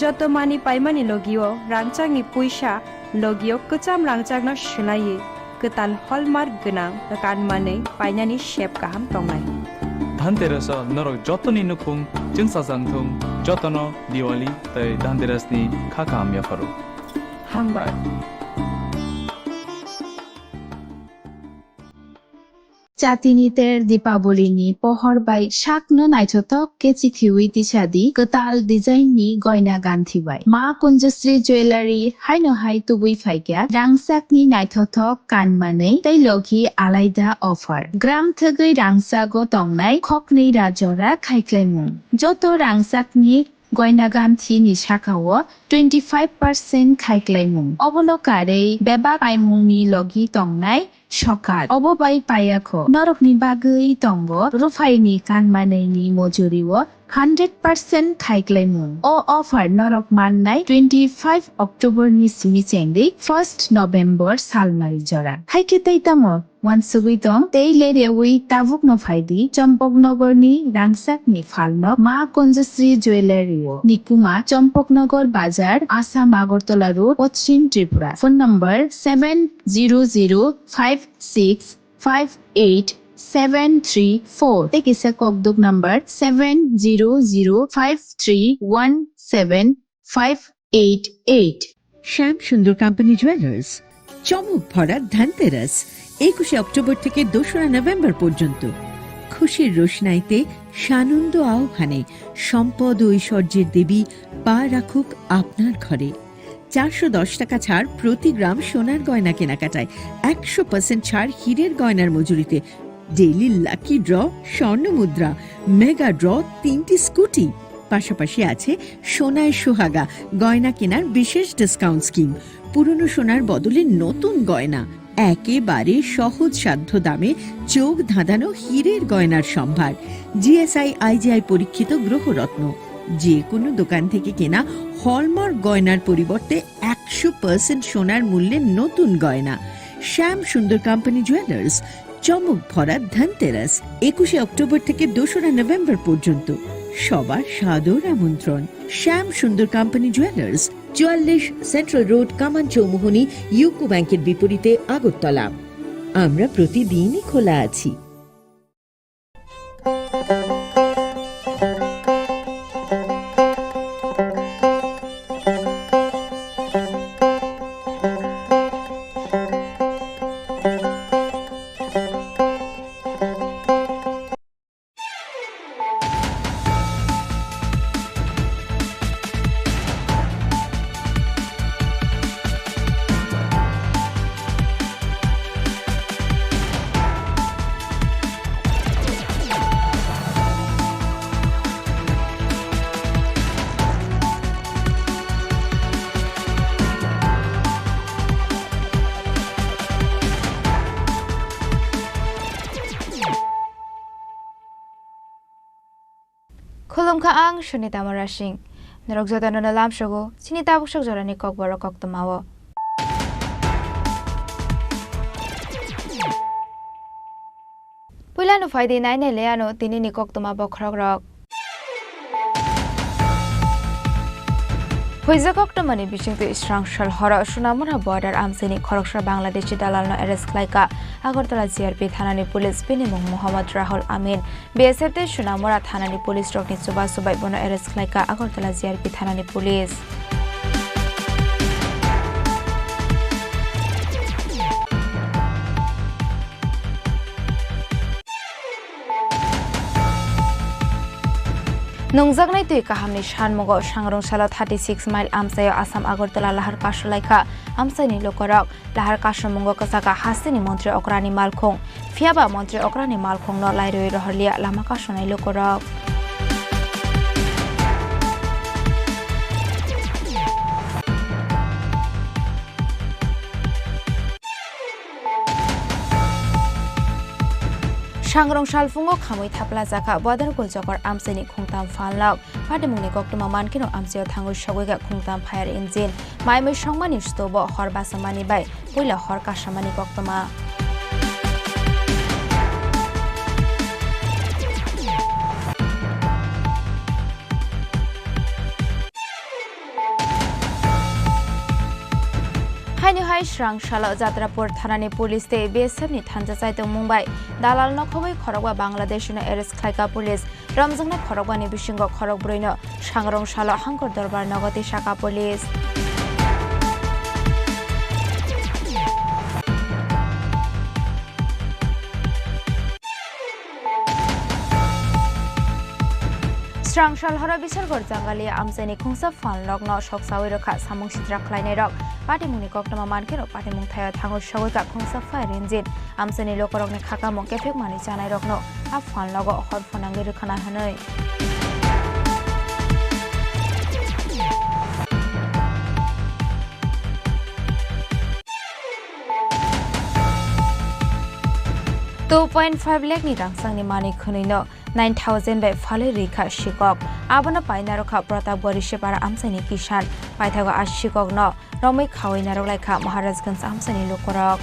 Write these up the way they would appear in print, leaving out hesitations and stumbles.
যত মানি পাইমানি লগিও রাংচাংনি পয়সা লগিও কচাম রাংচাংনো সোলায়ে gotal hallmark gonang kanmanei painani shape kaham tongnai Dhanteras norok jotoni nukung jingsa jangthung jotono Diwali tai Dhanteras ni khakam ya faru hamba Chatiniter Dipaboli ni pohor bai shakno naitotok kechikiwi tichadi gotal design ni goina ganthi bai ma kunjasri jewelry haino hai tubui faikya rangsak ni naitotok kanmanei tai logi alaida offer gram thagoi rangsago tongnai khoknei rajora khaiklaimu joto rangsak ni goina ganthi ni shakao 25% khaiklaimu obolokarei beba paimungni logi tongnai সকাল অববাই পাইয়াখো নরকনি বাগৈ তঙ্গ রুফাইনি কানমানেনি মজুরিও 100% খাইক্লাইমু ও offer নরক মাননাই 25 October নি সিমিচেংদি 1 November সালমারি জরা হাইকেতাই তাম ওয়ানসুগুই তং তেইলেরে we তাবুক নফাইদি চম্পকনগরনি রাংসাকনি ফালনক মা কঞ্জশ্রী জুয়েলারিও নিকুমা চম্পকনগর বাজার Assam Agartala road পশ্চিম Tripura phone নম্বর 7005658734 tekisa kokduk number 7005317588 শ্যাম সুন্দর company jewellers চমক ভরা ধনতেরাস 21 অক্টোবর থেকে 2 নভেম্বর পর্যন্ত খুশির রোশনাইতে সানন্দ আহ্বানে সম্পদ ও ঐশ্বর্যের দেবী পা রাখুক আপনার ঘরে 410 টাকা ছাড় প্রতি গ্রাম সোনার গয়না কেনাকাটায় 100% ছাড় হীরের গয়নার মজুরিতে ডেইলি লাকি ড্র স্বর্ণ মুদ্রা মেগা ড্র 3টি স্কুটি পাশাপাশি আছে সোনায় সোহাগা গয়না কেনার বিশেষ ডিসকাউন্ট স্কিম পুরনো সোনার বদলে নতুন গয়না একেবারে সহজ সাধ্য দামে চোখ ধাঁধানো হীরের গয়নার সম্ভার জিএসআই আইজিআই পরীক্ষিত গ্রহরত্ন যে কোনো দোকান থেকে কেনা হলমার্ক গয়নার পরিবর্তে 100% সোনার মূল্যে নতুন গয়না শ্যাম সুন্দর কোম্পানি জুয়েলার্স চমক ভরা ধনতেরাস 21 অক্টোবর থেকে 2 নভেম্বর পর্যন্ত সবার সাদর আমন্ত্রণ শ্যাম সুন্দর কোম্পানি জুয়েলার্স 44 সেন্ট্রাল রোড কামান চৌমুহনী ইউকো ব্যাংকের বিপরীতে আগরতলা আমরা প্রতিদিনই খোলা আছি Khulumkha ang Shunita Marashing. Narogzota na nalam shogo, sinitabok siya zora ni Kokborok kok tumawo. Pula no faydi na leano tini ni kok tumabok rok. Huizakok to mani bishing to strong shal hora sunamura border amsini khoroksha Bangladeshi dalal no arrest klaika Agartala CRP thanani police pinimung Muhammad Rahul Amin BSF te sunamura thanani police rokni suba subai bono arrest klaika Agartala CRP thanani police Nungzagnai tui kahamni shanmugo sangrong sala 36 mile amsayo Assam Agartala lahar kashlaika amsani lokorok lahar kashamungo kasaka hasini montri okrani malkhong fiaba montri okrani malkhong no lairoi rohlia lama kashanai lokorok Sangrong Shalfungo Kamui Tapla Zaka, Bodar Gulzokor Amseni Kungtam Fanlao, Padamuni Goktuma Mankino Amsio Tango Shawiga Kungtam Fire Engine, Maimi Shongmani Stobo, Horbasamani Bay, Pula Horka Shamani Goktuma. Hainu hai srang shala Jatrapur thanani police te BSF ni thanja chaitong Mumbai dalal no khoboi khorokwa Bangladesh no arrest khlaika police ramjangna khorokwa ni bisingo khorok broino sangrong shala hangkor darbar nagati shaka police Strangshal hora bichar gor jangali amseni khungsa fanlok no soksawi rakha samung sitra khlainai rok patimuni koktama mankero patimung thaya thango sogoi ka khungsa fire engine amseni lokorok ne khaka mong kefek mani janai rok no a fanlogo hor phonangi rkhana hanai $2.5 lakh ni rangsangni mani khunino 9,000 by phale rekha shikok abona paina rokha pratap gori separa amsani kisan paithago ashikok no romai khawaina rok laikha maharajganj amsani lokorok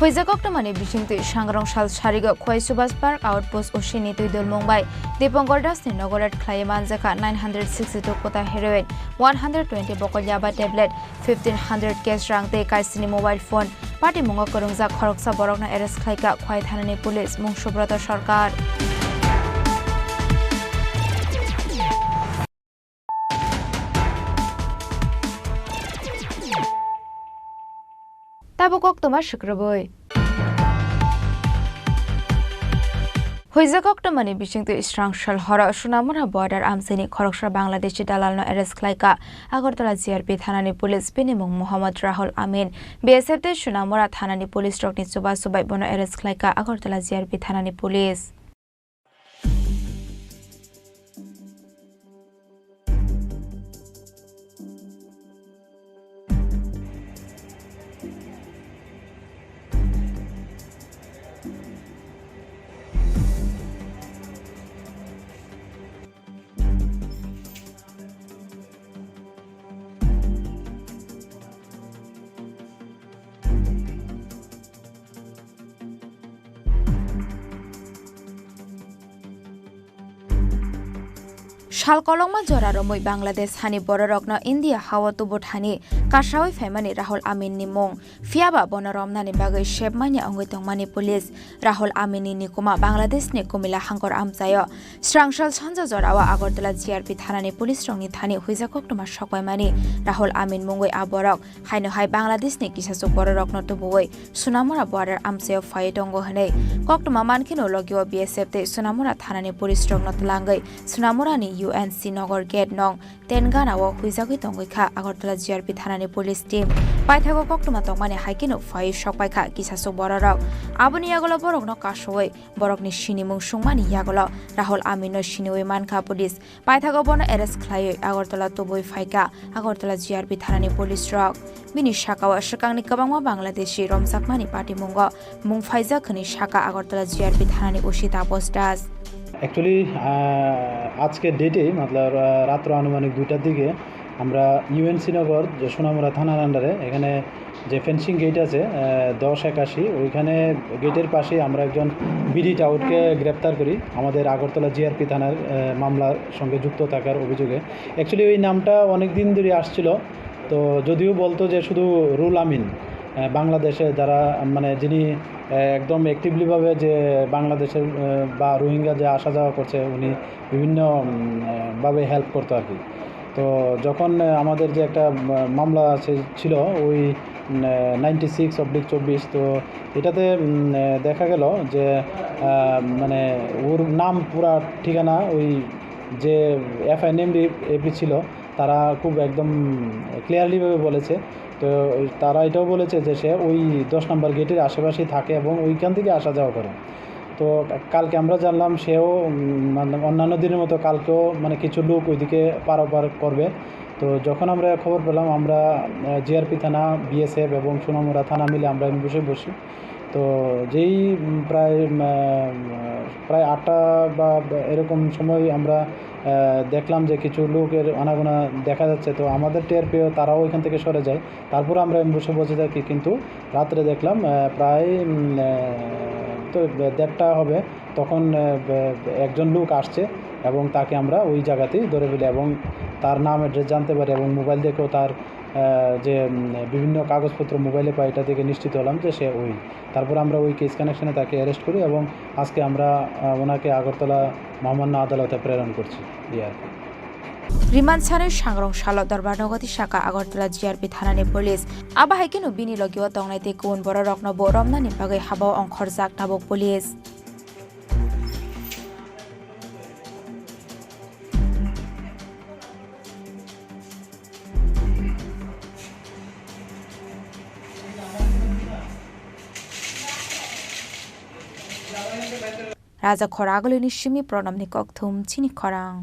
Huizakok to mani bisingti sangrong sal sarigo khoi subas park outpost oshini tuidol Mumbai Dipankar Das ni nogorat khlai manjaka 962 kota heroin 120 bokol yaba tablet 1500 cash rangte kaisini mobile phone party mungo korungja khoroksa borokna arrest khlaika khwai thanani police mung subrata sarkar Tabukok toma shukraboi Huizakok to mani bisingtu Strangshal hora Sunamura border amseni Khoroksa Bangladeshi dalal no arrest khlaika Agartala GRP thanani police pinimung Muhammad Rahul Amin BSF te Sunamura thanani police rokni suba subai bono arrest khlaika Agartala GRP thanani police Shalkolongma jora romoi Bangladesh hani bororokno India hawa tubo thani kasawai famani Rahul Amin ni mong fiaba bonorom nani bagai shepmani angoi tongmani police Rahul Amin ni nikuma Bangladesh ni kumila hangkor amchayo Strangshal sanja jorawa Agartala GRP thanani police rongni thani huijakok toma sokwaimani Rahul Amin mongoi aborok haino hai Bangladesh ni kisasuk bororokno tuboi Sunamura border amchayo phai tongo hanei koktoma mankino logio BSF te Sunamura thanani police rongno tlangai Sunamura ni UNC Nogor Gate Nong Tengana wo huizagui tonggoikha Agartala GRP thanani police team paithago koktoma tongmani haikino phai sokpaikha kisasuk bororok aboni yagolo borokno kasoi borokni sinimung sungmani yagolo Rahul Amin no sinioi mankha police paithago bono arrest khlai Agartala toboi phaika Agartala GRP thanani police rok bini shakawa shakangni kabangma Bangladeshi romjakmani party mungo mung phaija khani shaka Agartala GRP thanani oshita postas Actually, আজকে ডেটে मतलब রাত্র আনুমানিক 2টার দিকে আমরা UNC নগর যে সোনামুড়া থানার আন্ডারে এখানে যে ফেন্সিং গেট আছে 1081 ওইখানে গেটের পাশে আমরা একজন বিডি টাউটকে গ্রেফতার করি আমাদের আগরতলা জিআরপি থানার মামলার সঙ্গে যুক্ত থাকার অভিযোগে অ্যাকচুয়ালি ওই নামটা অনেক দিন ধরে আসছিল তো যদিও বলতো যে শুধু রুল আমিন বাংলাদেশে যারা মানে যিনি একদম অ্যাক্টিভলিভাবে যে বাংলাদেশের বা রোহিঙ্গা যে আসা যাওয়া করছে উনি বিভিন্ন ভাবে হেল্প করতো আর কি তো যখন আমাদের যে একটা মামলা ছিল ওই 96/24 তো এটাতে দেখা গেল যে মানে ওর নাম পুরা ঠিকানা ওই যে এফআইএনএমডি এপি ছিল তারা খুব একদম ক্লিয়ারলিভাবে বলেছে তো তারা এটাও বলেছে যে সে ওই 10 নম্বর গেটের আশেপাশেই থাকে এবং ওইখান থেকে আসা যাওয়া করে তো কালকে আমরা জানলাম সেও অন্যান্য দিনের মতো কালকেও মানে কিছু লোক ওইদিকে পারাপার করবে তো যখন আমরা খবর পেলাম আমরা জিআরপি থানা বিএসএফ এবং সোনামুড়া থানা মিলে আমরা বসি তো যেই প্রায় 8টা বা এরকম সময় আমরা দেখলাম যে কিছু লোকের আনাগোনা দেখা যাচ্ছে তো আমাদের টের পেয়ে তারাও এখান থেকে সরে যায় তারপর আমরা বসে থাকি কিন্তু রাত্রে দেখলাম প্রায় তো 1:30টা হবে তখন একজন লোক আসছে এবং তাকে আমরা ওই জায়গাতেই ধরে ফেলি এবং তার নাম অ্যাড্রেস জানতে পারি এবং মোবাইল দেখেও তার যে বিভিন্ন কাগজপত্র মোবাইলে পাই এটা থেকে নিশ্চিত হলাম যে সে ওই। তারপর আমরা ওই কেস কানেকশনে তাকে অ্যারেস্ট করি এবং আজকে আমরা ওনাকে আগরতলা মহামান্য আদালতে প্রেরণ করছি। রিমান্ড সানের সাংরং সাল দরবার নগতি শাখা আগরতলা জিআরপি থানানি পুলিশ আবাহাইকিনো বিনি লগিও তংনাইতে কুন বড় রকনবো রমনানি বাগৈ হাবাও অংখরজাক নাবক পুলিশ রাজা খরাগলিনি সিমি প্রণামনি ককথুম চিনি খরাং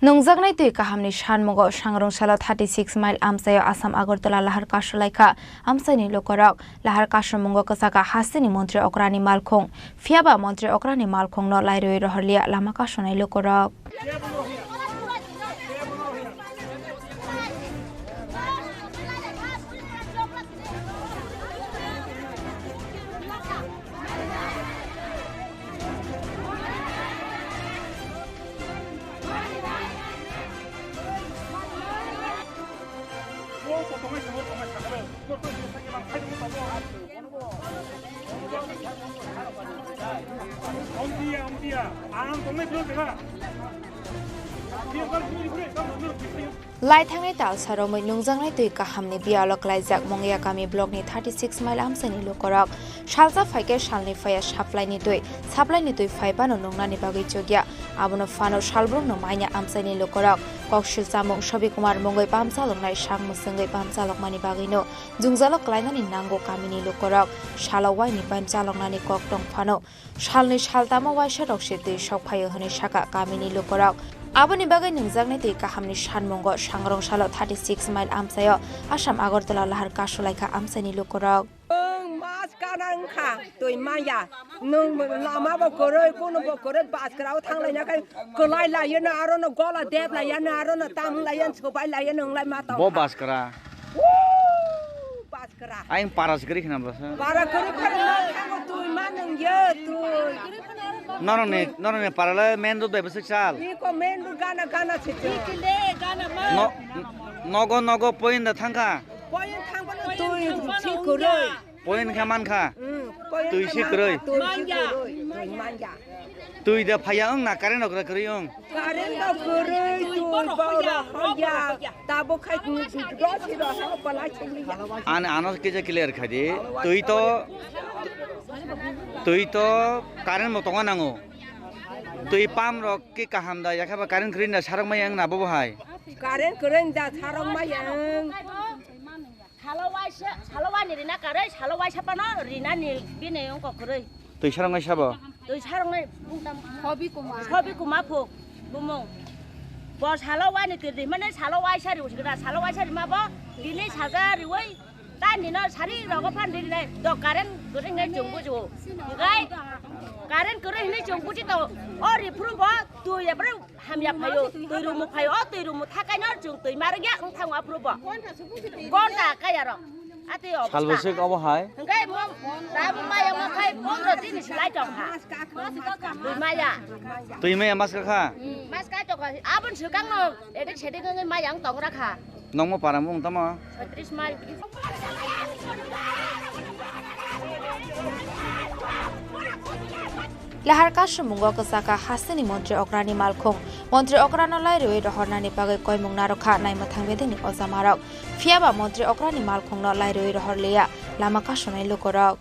नंजागनाय तुइ काहामनि सानमगो सांरंसाला 36 माइल आमसायो आसाम আগরতলা लाहार कासलाइखा आमसाइनि लोकरक लाहार कासमंगो कसाका हासिनि मन्त्रि अक्रानि मालखं फियाबा मन्त्रि अक्रानि मालखंनो लाइरोय रहलिया लामा कासनाय लोकरक लाइथांनाय ताल सारोमै नंजांनाय तुइ काहामनि बियालक लाइजाक मंगिया गामि ब्लकनि 36 माइल आमसाइनि लोकरक सालजा फाइके सालनि फाया साप्लाइनि तुइ फाइबानो नंनानि बागै चगिया आबनो फानो सालब्रंनो माइया आमसाइनि लोकरक कक्सिल चामुं सबि कुमार मंगै पामचालंनाय सांग मुसंगै पामचालकमानि बागैनो जुंजालक लाइनानि नांगौ गामिनि लोकरक सालावाइनि पामचालंनानि कक दं फानो सालनि सालतामा वाइसा रक्से तुइ सकफायो हनै साका गामिनि लोकरक आबोनि बागै नंजांनाय तुइ काहामनि सानमंग सांरंसालो 36 माइल आमसायो आसाम আগরতলা लाहार कासलाइखा आमसाइनि लोकरक मास कानांखा तुइ माया नों लामाबो गरै कोनोबो गरै बासग्राव थांलायनाखाय गलाय लायोनो आरो न गला देब लायानो आरो न ताम लायन सोबाय लायो नोंलाय माताव बो बासग्रा बासग्रा आइ पारास गरि खनाब्लासो पारा गरि खना तुइ मा नोंयो तुइ नरने पाराले मेन रोड बेबसे चाल इको मेन रोड गाना छिथे इकले गाना मा नगो पोइन द थांखा पोइन थांबनो तुइ छिकुरै पोइन खामान खा तुइ छिकुरै मांया तुइ द फाया ओं ना कारेन नगरा करै ओं कारेन नगरै तुइ बावरा हया ताबो खाइ रसि रस पला छिली आनस के जे क्लियर खादि तुइ तो कारेन म तंगा नांगो तुइ पाम रक के काहाम दा याखाबा कारेन खरिन दा सारक माय आं नाबो बहाय कारेन खरिन दा सारक माय आं salawani rina karai salawai sapana rina ni bine yang ko kurai तुइ सारक my Sabo tu sarang nai hobi kuma pho bumong bo salawani tirdi mane salawai sari usgira salawai sari ma bo dini saja riwai tan dina sari rogo phan dini nai do karen goreng ngai jongbu jo gai karen goreng ni jongbu ti to ori phru bo tu ya bro hamya phayo tu rumu phayo tu rumu thakai na jong tu mar ya ang thangwa phru bo konta kaya ro salbose abo hai gai mo ta mo maya mo khai pondro din silai jong ha tu maya तुइ मे मास खा mas ka to abon sukang no edek sedek ngai mayang tong rakha नंगो पारामु तमा 36 mile लाहार कासमंग कसाका हासिनि मन्त्रि अक्रानि मालखं मन्त्रि अक्रानो लाइरोय रहरनानि बागै कयमुं नारखा नायमथां बेदिनि अजामारक फियाबा मन्त्रि अक्रानि मालखंनो लाइरोय रहरलिया लामा कासनाय लोकरक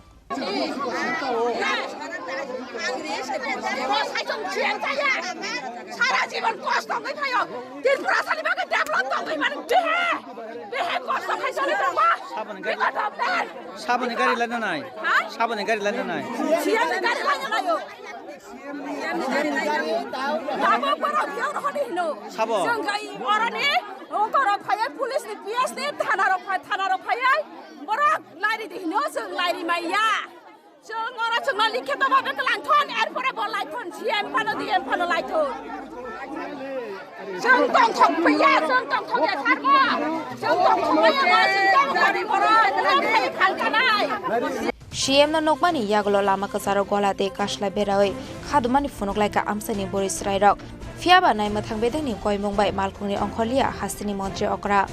सारा जीवन कष्ट गई भयो त्रिपुरा साली बाके डेभलप त गई माने बेहे कष्ट खाइसले त साबने गाडी लाइन नाय साबने गाडी लाइन नाय सिया गाडी लाइन लायो ताबो पर क्यों रहनि नो साबो जोंगाई अरनि ओकर फाय पुलिस नि पीएस नि थाना रो फाय बर लाइरि दिनो जों लाइरि माइया जों अरा जोंना लिखे बाबा लांथन एरपरे ब लाइथन सिएम फानो दिएम फानो लाइथन CM na nokmani yaglo lama kasaro golate kasla berawai khadumani funuklaika amsani boris rairok fiaba nai mathang bedeni koimung bai malkhungni ongkholia hastini mantri okra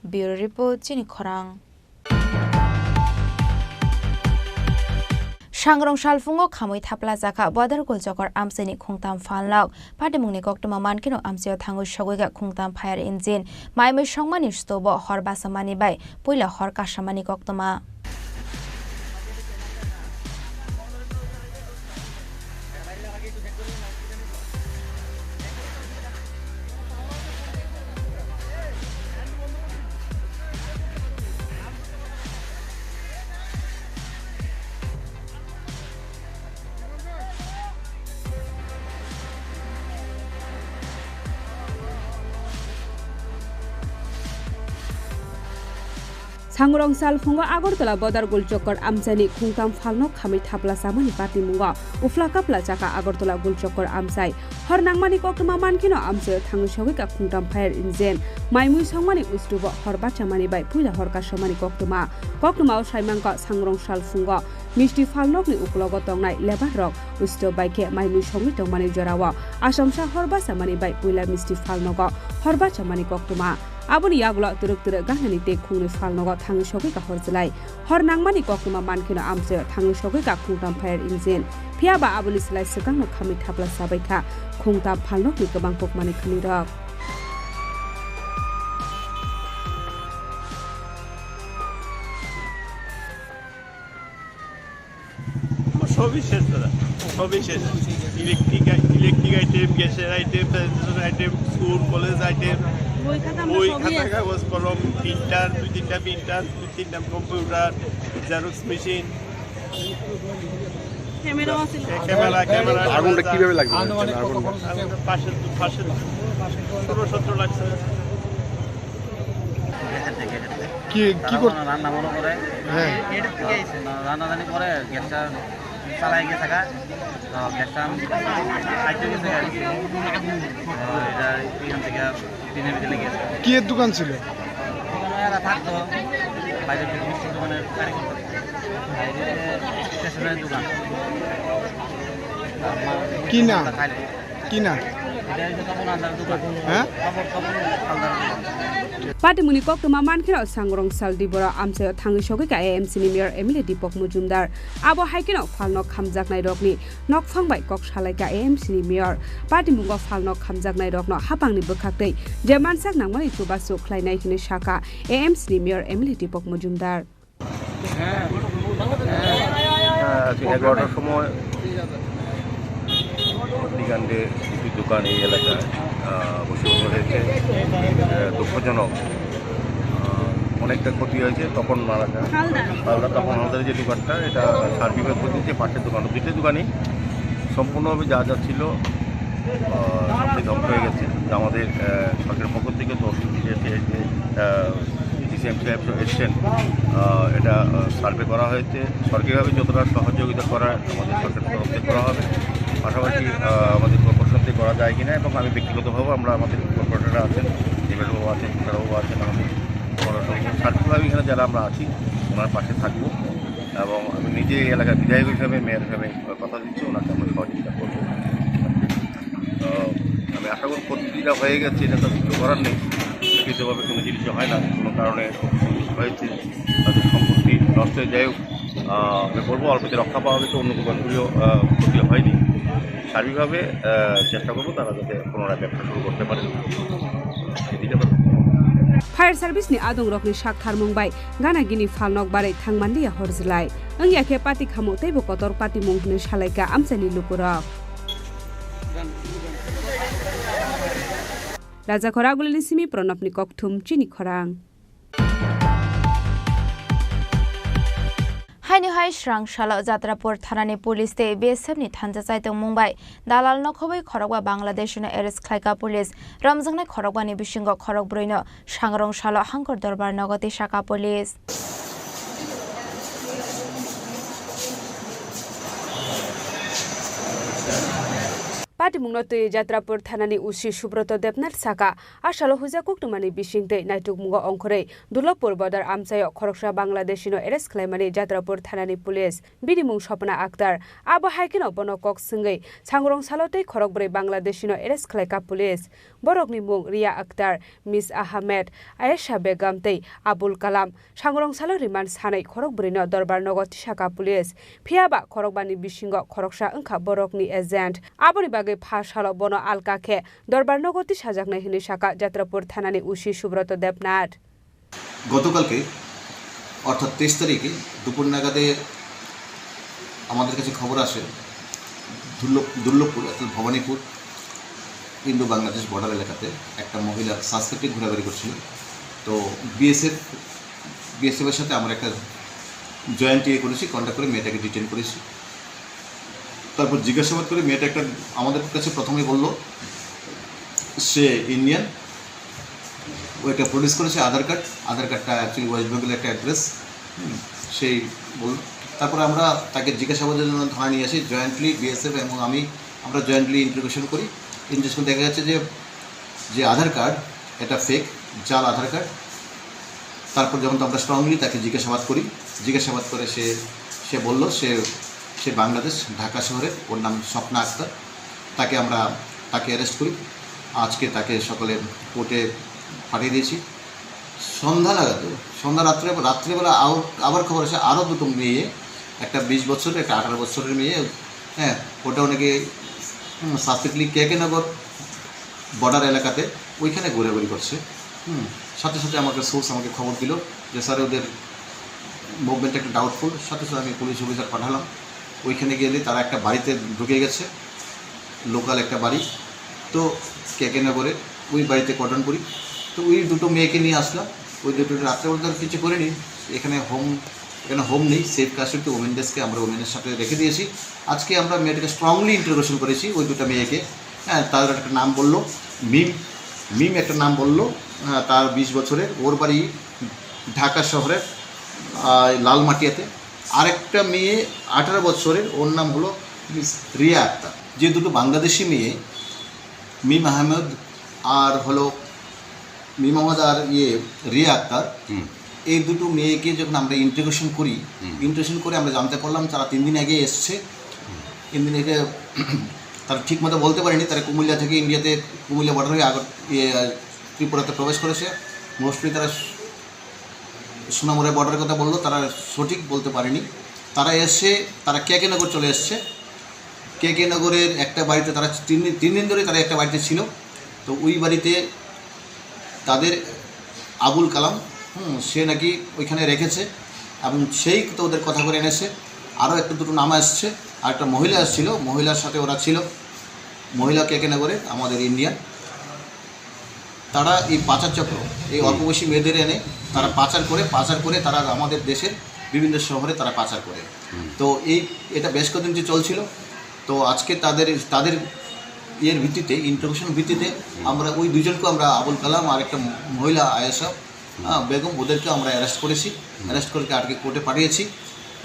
Bureau Report Chini Khorang Shangrong Shalfungo Kamui Tapla Zaka Border Goljokor Amseni Kungtam Fanlok Padimuni Goktuma Mankino Amsio Tangu Shoguga Kungtam Fire Engine Maimui Shongmani Stobo Horbasamani Bai Puila Horkashamani Goktuma Sangrong Salfungo Agortola Bodar Gulchokor Amsani Kungtam Falno Kami Tapla Samani Pati Mungo Uflaka Plachaka Agortola Gulchokor Amsai Hornangmani Koktuma Mankino Amse Tangu Shogika Kungtam Fire Engine Maimui Songmani Ustubo Horbachamani Bai Puila Horkashamani Koktuma Shaimanka Sangrong Salfungo Mishti Falnokni Uklogo Tongnai Lebarok Usto Baike Maimui Songi Tongmani Jorawa Ashamsha Horbasamani Bai Puila Mishti Falnogo Horbachamani Koktuma Abuni yaglo turuk gahnani te khungni falnogo thangi shogi ka horjlai hornangmani kokuma mankino amse thangi shogi ka khungtam fire engine phiaba abuni slai sekangno khami thapla sabaika khungtam falnokni gobang pokmani khunirok সবই শেষ দাদা সবই শেষ electric item গ্যাসের item item school college item বই খাতা কাগজ কলম প্রিন্টার দুই তিনটা কম্পিউটার জেরক্স মেশিন ক্যামেরা আগুনটা কিভাবে লাগছে পাশে 16-17 লাগছে কি করতে রান্না মনে করে হ্যাঁ রান্নাদানি করে গ্যাসটা চালাই গেছে গ্যাসটা আইতে গেছে এটা এখান থেকে দিনের ভিতরে গেছে কি এর দোকান ছিল এরা থাকতো বাইরে থেকে মিষ্টি দোকানের কারিগর স্টেশনের দোকান কি না এটা হচ্ছে তপন আন্দার দোকান হ্যাঁ তপন আন্দার দোকান Patimuni Koktuma Mankino Sangrong Saldibora Amse Tangi Shogika AMC Mayor Emily Dipok Mujumdar Abo Haikino Falnok Khamjaknai Rokni Nok Phangbai Kok Shalaika AMC Mayor Patimungo Falnok Khamjaknai Rokno Hapangni Bukhaktei Jemansak Nangmani Tubasu Khlainai Hini Shaka AMC Mayor Emily Dipok Mujumdar এগারোটার সময় দিগান্ডে কিছু দোকান এই এলাকায় বসে হয়েছে দুঃখজনক অনেকটা ক্ষতি হয়েছে তখন মারা যায় হালদা তখন আমাদের যে দোকানটা এটা সার্ভিসের পদ্ধতিতে পাটের দোকান দুটো দোকানই সম্পূর্ণভাবে যা ছিল সবটি ধ্বংস হয়ে গেছে আমাদের সরকারের পক্ষ থেকে তো ডিসিএম সাহেব এসছেন এটা সার্ভে করা হয়েছে সরকারিভাবে যতটা সহযোগিতা করা আমাদের সরকারের তরফ থেকে করা হবে পাশাপাশি আমাদের কর্পোরেশন থেকে করা যায় কিনা এবং আমি ব্যক্তিগতভাবে আমরা আমাদের কর্পোরেটররা আছেন দেবেশবাবু আছেন বাবু আছেন আমাদের সার্বিকভাবে এখানে যারা আমরা আছি ওনার পাশে থাকবো এবং আমি নিজে এলাকার বিধায়ক হিসাবে মেয়র হিসাবে কথা দিচ্ছি ওনাকে আমরা সহযোগিতা করবো তো আমি আশা করি পদ্ধতিটা হয়ে গেছে এটা তো কিছু করার নেই লিখিতভাবে কোনো জিনিস হয় না কোনো কারণে হয়েছে তাদের সম্পত্তি নষ্ট হয়ে যায় আমি বলবো অল্পতে রক্ষা পাওয়া গেছে, অন্য দোকানগুলিও ক্ষতি হয়নি। সার্বিকভাবে চেষ্টা করবো তারা যাতে পুনরায় ব্যবসা শুরু করতে পারে। फायर सार्भिसनि आदं रकनि साक थारमुंबाय गानागिनि फालनक बारै थांमानदिया हरज्लाय अंगियाखे पाति खामो तैबो कतर पाति मुंखनि सालायका आमसानि लुकुरक राजा खरागुलिनि सिमी प्रणबनि ककथुम चिनी खरां हाइनिहाय स्रांशाला जात्रापुर थानानि पुलिस ते बेसबनि थानजा चाइतों मुंबाइ दालाल नखबै खरगवा बांलादेशनो एरेस्ट खायका पुलिस रमजंनाय खरगवानि बिसिंग खरग ब्रैनो सांग्रंशाला हांकर दरबार नगति शाखा पुलिस पाटिमुंनो तै जात्रापुर थानानि उसी सुब्रत देबनाथ साका आशालो हुजा कुकटुमानि बिसिंतै नायटुकमुंगो अंखरै दुर्लभपुर बर्डार आमसायो खरगसा बांलादेशिनो एरेस्ट खालायमानि जात्रापुर थानानि पुलिस बिनिमुं सपना आक्तार आबो हाइकिनो बनो कक सिंगै सांग्रं सालतै खरगब्रै बांलादेशिनो एरेस्ट खालायका पुलिस बरकनि मुं रिया आक्तार मिस आहमेद आयेशा बेगम तै आबुल कालाम सांग्रं सालो रिमान्ड सानै खरगब्रैनो दरबार नगति शाखा पुलिस फियाबा खरगबानि बिसिंग खरगसा अंखा बरकनि एजेन्ट आबोनि बागै फाशालो बनो आलकाखे दरबार नगति साजाकनाय हिनि शाखा जात्रापुर थानानि उसी सुब्रत देबनाथ গতকালকে অর্থাৎ 23 তারিখে দুপুর নাগাদে আমাদের কাছে খবর আসে দুর্লভপুর অর্থাৎ ভবানীপুর ইন্দো বাংলাদেশ বর্ডার এলাকাতে একটা মহিলা সাসপেক্টেড ঘোরাঘুরি করছিল। তো বিএসএফের সাথে আমরা একটা জয়েন্ট করেছি, কন্ট্যাক্ট করে মেয়েটাকে ডিটেন করেছি। তারপর জিজ্ঞাসাবাদ করে মেয়েটা একটা আমাদের কাছে প্রথমে বলল সে ইন্ডিয়ান, ও একটা প্রডিউস করেছে আধার কার্ডটা অ্যাকচুয়ালি ওয়েস্ট বেঙ্গলের একটা অ্যাড্রেস, সেই বলল। তারপরে আমরা তাকে জিজ্ঞাসাবাদের জন্য থানায় নিয়ে আসি, জয়েন্টলি বিএসএফ এবং আমরা জয়েন্টলি ইন্টারোগেশন করি। ইন্টারোগেশন দেখা যাচ্ছে যে আধার কার্ড এটা ফেক, জাল আধার কার্ড। তারপর যখন আমরা স্ট্রংলি তাকে জিজ্ঞাসাবাদ করে সে বলল সে বাংলাদেশ ঢাকা শহরের, ওর নাম স্বপ্না আক্তার। তাকে অ্যারেস্ট করি। আজকে তাকে সকালে কোর্টে পাঠিয়ে দিয়েছি। সন্ধ্যা রাত্রেবেলা আবার খবর আসে আরও দুটো মেয়ে, একটা 20 বছরের একটা 18 বছরের মেয়ে, হ্যাঁ ওটা অনেকে সাসপেক্টলি কেকেনগর বর্ডার এলাকাতে ওইখানে ঘোরাঘুরি করছে। সাথে সাথে আমাকে খবর দিল যে স্যার ওদের মুভমেন্ট একটু ডাউটফুল। সাথে সাথে আমি পুলিশ অফিসার পাঠালাম। ওইখানে গেলে তারা একটা বাড়িতে ঢুকে গেছে, লোকাল একটা বাড়ি। তো কেকেনগরে ওই বাড়িতে কর্ডন করি। তো ওই দুটো মেয়েকে নিয়ে আসলাম। ওই দুটো রাত্রেবেলা কিছু করিনি, এখানে হোম নেই, সেফ কাস্টডি ওমেন ডেস্কে আমরা ওমেনের সাথে রেখে দিয়েছি। আজকে আমরা মেয়েটাকে স্ট্রংলি ইন্টারোগেশন করেছি, ওই দুটো মেয়েকে। হ্যাঁ, তার একটা নাম বললো মিম একটা নাম বললো, তার 20 বছরের, ওর বাড়ি ঢাকা শহরের লালমাটিয়াতে। আরেকটা মেয়ে 18 বছরের, ওর নাম হলো মিস রিয়া আক্তার। যে দুটো বাংলাদেশি মেয়ে মিম আহমেদ আর রিয়া আক্তার, এই দুটো মেয়েকে যখন আমরা ইন্টারোগেশন করে আমরা জানতে পারলাম তারা 3 দিন আগে এসছে। 3 দিন আগে তারা ঠিকমতো বলতে পারেনি, তারা কুমিল্লা থেকে কুমিল্লা বর্ডার হয়ে ত্রিপুরাতে প্রবেশ করেছে। মোস্টলি তারা সোনামুড়া বর্ডারের কথা বললো, তারা সঠিক বলতে পারেনি। তারা কেকেনগর চলে এসছে। কেকেনগরের একটা বাড়িতে তারা 3 দিন ধরে তারা একটা বাড়িতে ছিল। তো ওই বাড়িতে তাদের আবুল কালাম সে নাকি ওইখানে রেখেছে এবং সেই তো ওদের কথা করে এনেছে। আরও দুটো নাম আসছে, আর একটা মহিলা আসছিল, মহিলার সাথে ওরা ছিল। মহিলা কেকেনগরে আমাদের ইন্ডিয়ান। তারা এই পাচার চক্র, এই অল্প বয়সী মেয়েদের এনে তারা পাচার করে তারা আমাদের দেশের বিভিন্ন শহরে তারা পাচার করে। তো এটা বেশ কদিন যে চলছিল। তো আজকে তাদের ভিত্তিতে ইন্টারোগেশন ভিত্তিতে আমরা ওই দুজনকে আমরা আবুল কালাম আর একটা মহিলা আয়েশা বেগম, ওদেরকে আমরা অ্যারেস্ট করে আজকে কোর্টে পাঠিয়েছি।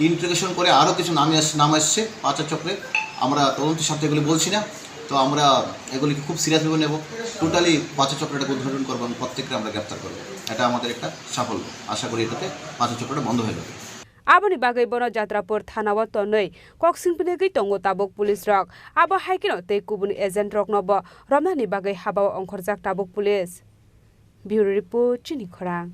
ইন্টারোগেশন করে আরও কিছু নাম আসছে পাচার চক্রে। আমরা তদন্তের সাথে এগুলি বলছি না, তো আমরা এগুলিকে খুব সিরিয়াসভাবে নেব। টোটালি পাচার চক্রটাকে উদ্ঘাটন করবো এবং প্রত্যেককে আমরা গ্রেপ্তার করবো। এটা আমাদের একটা সাফল্য। আশা করি এটাতে পাচার চক্রটা বন্ধ হয়ে যাবে। आबोनि बागै बनो जात्रापुर थानाव तनै कक्सिंपिनेगै तंगो ताबुक पुलिस रक आबो हाइकिनो तै कुबुन एजेन्ट रक नब रमनानि बागै हाबाव अंखरजाक ताबुक पुलिस। ब्युरो रिपोर्ट चिनी खरां।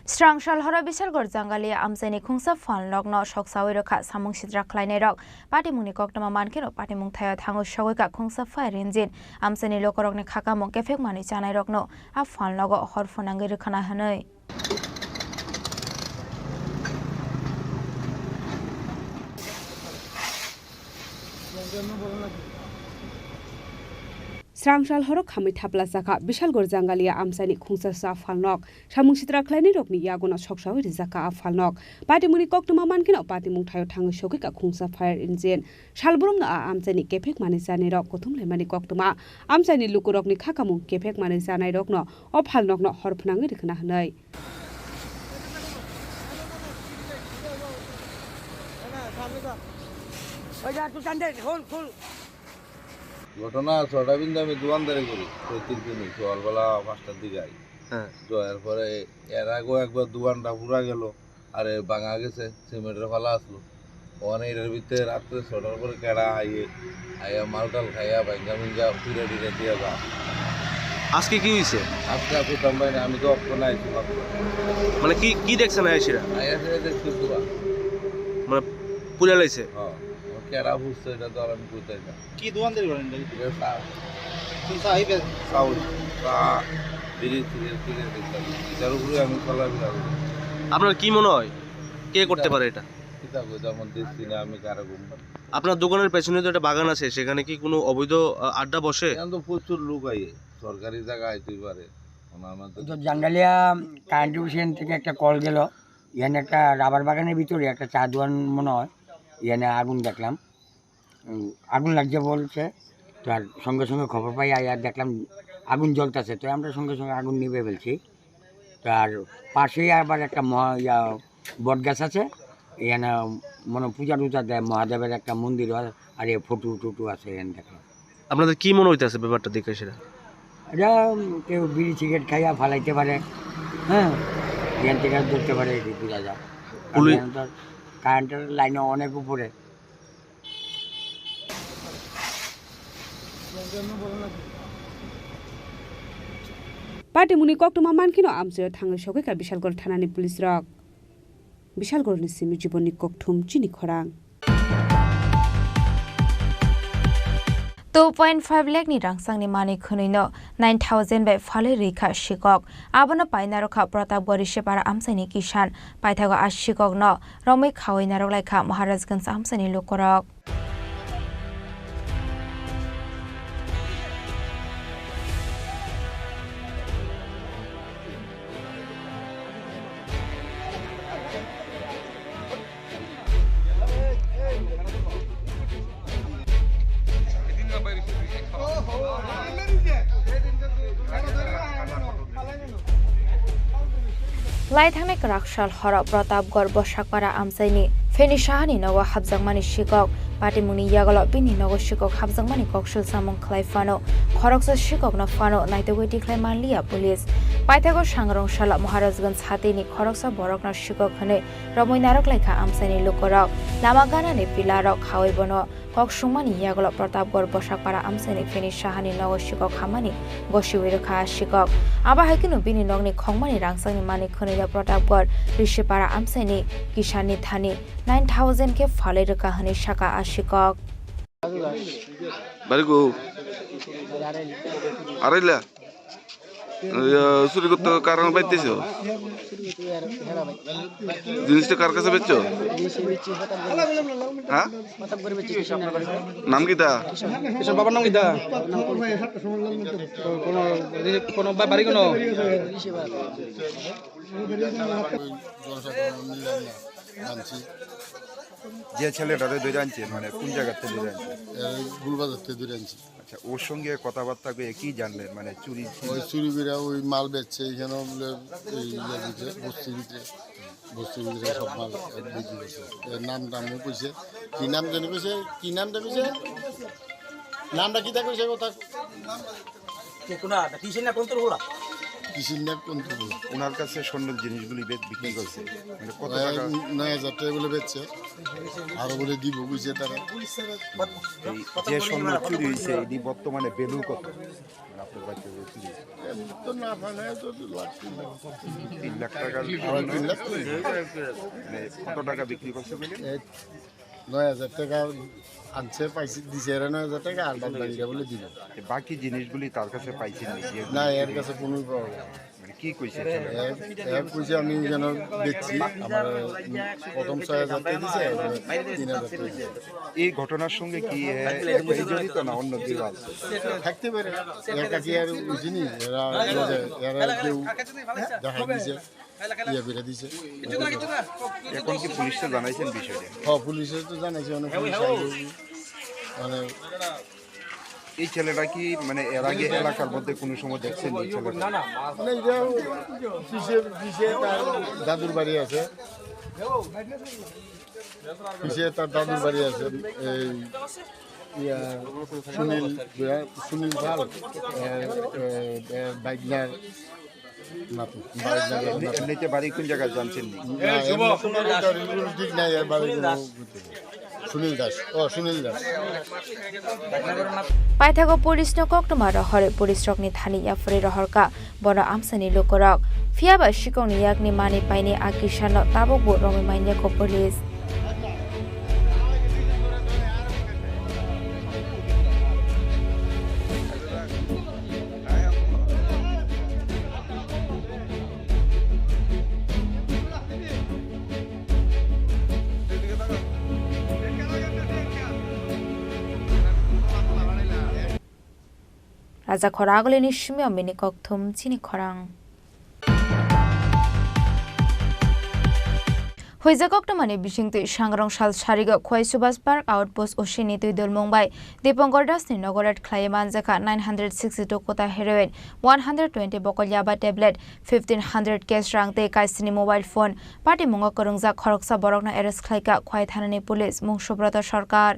Strangshal hora bisalgor jangali amsani khungsa fanlogno soksawi rokha samung sidra khlainai rok patimungni koktama mankeno patimung thaya thango shogoika khungsa phai rinjin amsani lokorokni khakamung kefek mani chanai rokno a fanlogo horfonangi rkhana hanai Strangshal horok khamai thapla jaka bisalgor jangalia amsani khungsa sa falnok samung sitra khlaini rokni yagona soksawi rijaka a falnok patimuni koktuma mankino patimung thayo thango shogika khungsa fire engine salbrumna a amsani kefek mani jani rok kothum lemani koktuma amsani lukurokni khakamung kefek mani janai rokno o falnokno horphnangi rikhna hanai ঘটনা ছটা বিন্দু আমি দোকানদারি করি প্রত্যেক দিনই সকালবেলা 5টার দিকে আই যাওয়ার পরে এর আগেও একবার দোকানটা পুরা গেল আর ভাঙা গেছে সিমেন্টের ফালা আসলো ওখানে এর ভিতরে রাত্রে 6টার পরে কেডা আইয়া মালটাল খাইয়া ভাঙ্গা মিঙ্গা ফিরে টিরে দিয়ে যা আজকে কি হয়েছে আজকে আসতাম ভাই না আমি তো অক্ষণ আইছি মানে কি দেখছেন আইসিরা দেখছি পুরা মানে পুরা লাইছে হ্যাঁ কেডা বুঝছে এটা তো আর আমি কোথায় না কি দোকানদারি করেন আপনার কি মনে হয় কে করতে পারে এটা আপনার দোকানের পেছনে তো একটা বাগান আছে সেখানে কি কোনো অবৈধ আড্ডা বসে তো প্রচুর লোক আইয়ে সরকারি জায়গা আইতেই পারে জাঙ্গালিয়া কারেন্ট ডিভিশন থেকে একটা কল গেল এখানে একটা রাবার বাগানের ভিতরে একটা চা দোকান মনে হয় এখানে আগুন দেখলাম আগুন লাগছে বলছে তো আর সঙ্গে সঙ্গে খবর পাই আর দেখলাম আগুন জ্বলতেছে তো আমরা সঙ্গে সঙ্গে আগুন নিভে ফেলছি তো আর পাশেই আবার একটা বট গাছ আছে এখানে মনে পূজা টুজা দেয় মহাদেবের একটা মন্দির আর এ ফটো টুটু আছে এখানে দেখলাম আপনাদের কি মনে হইতেছে ব্যাপারটা দেখে সেটা এটা কেউ বিড়ি সিগারেট খাইয়া ফালাইতে পারে হ্যাঁ এখান থেকে ধরতে পারে বোঝা যায় কারেন্টের লাইনও অনেক উপরে patimuni koktuma mankino amse thango shogika bisalgor thanani police rok bisalgor ni simi jiboni kokthum chini khorang 2.5 lakh ni rangsangni mani khunino 9000 bai phale rekha shikok abana paina rokha pratapgori separa amsani kisan paithago ashikok no romai khawaina rok laikha maharajganj amsani lokorok Laithangni Karakshal hora Pratapgor Boshakpara amsaini Feni Shahani Nawa Habjangmani Shikok Patimuni Yagalo Bini Nago Shikok Habjangmani Kokshul Samong Klaifano Khoroksa Shikok na Fano Naitawiti Klaimanlia Police Paithago Shangrong Shala Maharajganj Hatini Khoroksa Borok na Shikok hane Ramoi Narok Laikha amsaini Lukorok Lamagana ni Pilarok Hawaibono Kokshumani Yagalo Pratapgor Boshakpara amsaini Feni Shahani Nago Shikok Hamani Goshiwirukha Shikok Aba Haikinu Bini Nogni Khongmani Rangsangni Mani Khunila Pratapgor Rishipara amsaini Kishani Thani 9000 ke phale raka hani shaka ashikok বাড়িগো আড়াইলা চুরি করতে কারণ পাইতেছো জিনিসটা কার কাছে বেচছো হ্যাঁ নাম কিটা বাবার নাম কিটা কোন বাড়ি কোন যে ছেলেটাতে ধরে আনছে মানে কোন জায়গাতে ধরে আনছে গুলবাজার থেকে ধরে আনছি আচ্ছা ওর সঙ্গে কথাবার্তা কি জানলেন মানে চুরি ওই চুরি করে ওই মাল বেচছে এখানে বলে বস্তির ভিতরে সব মাল বিক্রি করছে নাম টামও কইছে কি নাম জানি কইছে কি নামটা কইছে নামটা কি তা কইছে কথা কোনা কিসে না কোন তোর হোলা কিশিন্যার কোনটা ওনার কাছে স্বর্ণের জিনিসগুলি বিক্রি করছে মানে কত টাকা 9,000 টাকা বলে বেচছে আরো বলে দিব বুঝছে তারা যে স্বর্ণ চুরি হয়েছে এটি বর্তমানে ভ্যালু কত আপনার বাচ্চা যে চুরি তো না ফানায় তো 3 লাখ টাকার মানে কত টাকা বিক্রি করছে বলে 9,000 টাকা আনছে পাইছি দিছে 9,000 টাকা আর বাকি বলে দিব বাকি জিনিসগুলি তার কাছে পাইছেন না এর কাছে কোনো পাওয়া যায় মানে কি কইছে কইছে আমি যেন বেচছি আমার প্রথম 6,000 টাকা দিছে 3,000 টাকা এই ঘটনার সঙ্গে কি জড়িত না অন্য কেউ আছে থাকতে পারে একা কি আর বুঝিনি এরা কেউ দেখা দিছে এখন কি পুলিশকে জানাইছেন বিষয়টা হ্যাঁ পুলিশে তো জানাইছে অনেক মানে এই ছেলেটা কি মানে এর আগে এলাকার মধ্যে কোনো সময় দেখছেন এই ছেলেটা তার দাদুর বাড়ি আছে তার দাদুর বাড়ি আছে এই সুনীল পাল বাইকনার এমনিতে বাড়ি কোন জায়গায় জানছেন ঠিক নাই সুনীল দাস পাইথাগো পুলিশ নকটमा रहरे पुलिस रकनि थानि याफरे रहरका बन आमसानि लोकरक फियाबा शिकंनि याकनि मानि पाइनि आकिसानो ताबकबो रमि माइनियाको police Raja Khoragolini Shimyo Mini Koktum Chini Khorang Huizakoktamani Bishingti Shangrong Shal Shariga Khoi Subas Park Outpost Oshini Tuidul Mumbai Dipongor Dasni Nogorat Klayaman Zaka 962 kota heroin 120 bokol yaba tablet 1500 cash rangte kaisini mobile phone Party Mungo Korungza Khoroksa Borokna arrest Klaika Khoi Thanani Police Mungsubrata Sarkar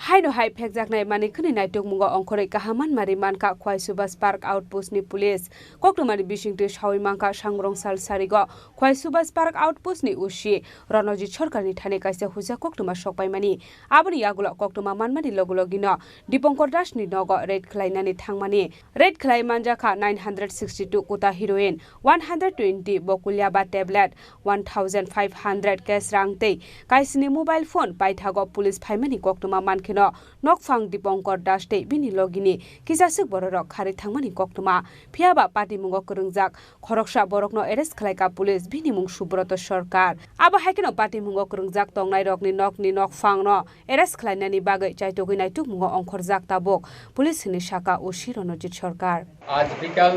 Haino hai phekjak nai mani khni nai tuk mungo ongkhore kahaman mari manka khwai subas park outpost ni police koktomani bisingte shawi manka sangrong sal sarigo khwai subas park outpost ni ushi ronojit sarkar ni thane kaise huja koktoma sokpai mani aboni yagula koktoma manmani logologino diponkor das ni nogo red khlainani thangmani red khlai manjaka 962 kota heroin 120 bokulya ba tablet 1500 cash rangte kaisini mobile phone paithago police phaimani koktoma mankino Nokfang Dipongkor Daste Bini Logini Kisasuk Borok Khari Thangmani Koktoma Phiaba Party Mungo Kurungjak Khoroksha Borokno arrest Khlaika Police Bini Mung Subroto Sarkar Aba Haikino Party Mungo Kurungjak Tongnai Rokni Nokfang no arrest Khlainani Bagai Chaitoginai Tuk Mungo Ongkhorjak Tabok Police ni Shaka ও শিরণজিৎ সরকার আজ বিকাল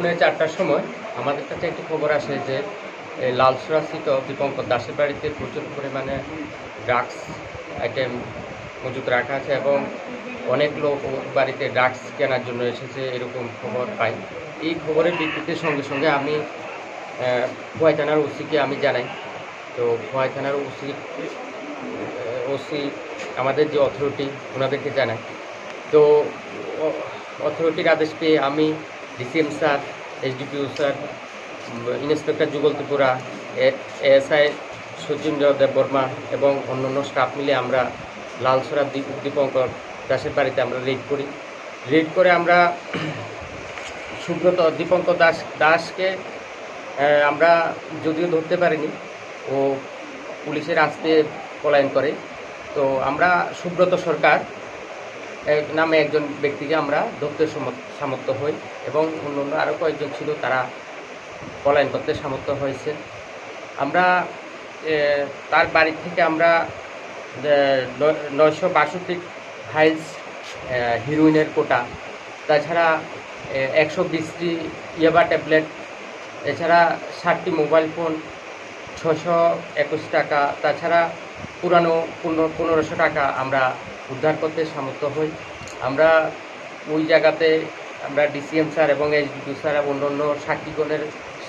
4:30টার সময় আমাদের কাছে একটি খবর আসে যে লালসরাস্থিত দীপঙ্কর দাসের বাড়িতে প্রচুর পরিমাণে ড্রাগস আইটেম মজুত রাখা আছে এবং অনেক লোক বাড়িতে ড্রাগস কেনার জন্য এসেছে এরকম খবর পাই এই খবরের ভিত্তিতে সঙ্গে সঙ্গে আমি খোয়াই থানার ওসিকে আমি জানাই তো খোয়াই থানার ওসি আমাদের যে অথরিটি ওনাদেরকে জানাই তো অথরিটির আদেশ পেয়ে আমি DCM sir SDPO sir inspector যুগল ত্রিপুরা এএসআই সচিন্দ্র দেববর্মা এবং অন্যান্য স্টাফ মিলে আমরা লালসরা দীপঙ্কর দাসের বাড়িতে আমরা রেড করে আমরা সুব্রত দীপঙ্কর দাসকে আমরা যদিও ধরতে পারিনি ও পুলিশের আস্তে পলায়ন করে তো আমরা সুব্রত সরকার নামে একজন ব্যক্তিকে আমরা ধরতে সামর্থ্য হই এবং অন্যান্য আরও কয়েকজন ছিল তারা পলায়ন করতে সামর্থ্য হয়েছে আমরা তার বাড়ি থেকে আমরা 962 ফাইলস হিরোইনের কোটা তাছাড়া 120টি ইয়াবা ট্যাবলেট এছাড়া 60টি মোবাইল ফোন 621 টাকা তাছাড়া পুরানো 1500 টাকা আমরা উদ্ধার করতে সামর্থ্য হই আমরা ওই জায়গাতে আমরা ডিসিএম স্যার এবং এসডিপি স্যার অন্যান্য সাক্ষীগণের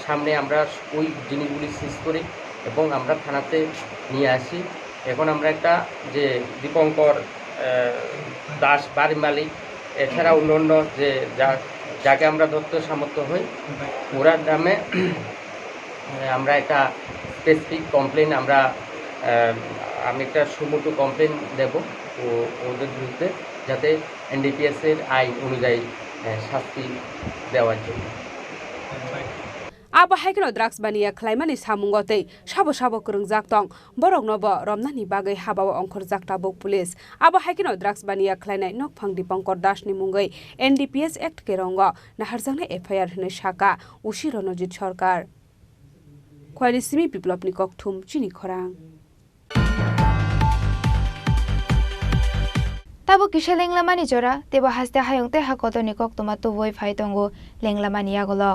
সামনে আমরা ওই জিনিসগুলি সিজ করি এবং আমরা থানাতে নিয়ে আসি এখন আমরা একটা যে দীপঙ্কর দাস বাড়ির মালিক এছাড়া অন্য যে যাকে আমরা ধরতে সামর্থ্য হই ওরার নামে আমরা একটা স্পেসিফিক কমপ্লেন আমি একটা সুমোটো কমপ্লেন দেব ওদের বিরুদ্ধে যাতে এনডিপিএসের আইন অনুযায়ী শাস্তি দেওয়ার জন্য abo haikno drugs baniya khlaimani samungotei sabo kurungjak tong borok nobo romnani bagai habao ongkhor jakta bok police abo haikno drugs baniya khlainai nokphang Dipankar Das ni mungai NDPS Act ke rongo naharjangna FIR hne shaka ushi Ronojit Sarkar khwani simi biplopni kokthum Chini Khorang tabo kisha lenglamani jora tebo haste hayongte hakotoni koktoma tu voi phaitongo lenglamani agolo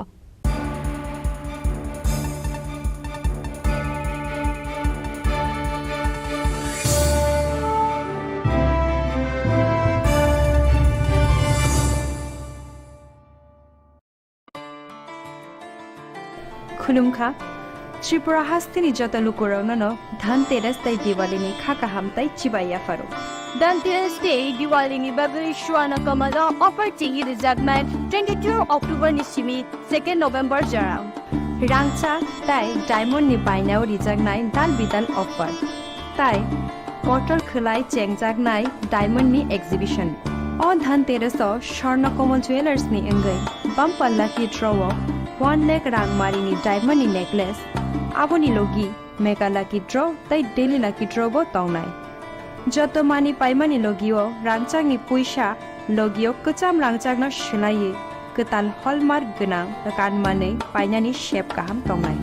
खुलुमखा Tripura हास्तिनि जता लुकुराउनो धनतेरस तै दिवालीनि खाका हामताई चिबाइया pharaoh Dhanteras day दिवालीनि बागै शुआना कमला offer टिंगी रिजागनाय 22 October नि सिमी 2 नोभेम्बर जराव रांचा ताई diamond नि बायनाव रिजागनाय दान बिदान offer ताई बटल खलाय चेंगजागनाय डायमंड नि एक्जिबिशन अ धनतेरस स्वर्ण कमल ज्वेलर्स नि अंगै बम्पल्ला की ड्रॉ 1 लाख रांगमारिनि डायमंड नेकलेस आबोनि लोगी मेगा लाकी ड्रॉ तै डेली लाकी ड्रॉ बो तौनाय जतो मानि पाइमानि लोगियो रांचांनि पुइसा लोगियो कचाम रांचांना शिलाये कताल हलमार्क गोनां कानमानै पाइनानि शेप गाहाम तौनाय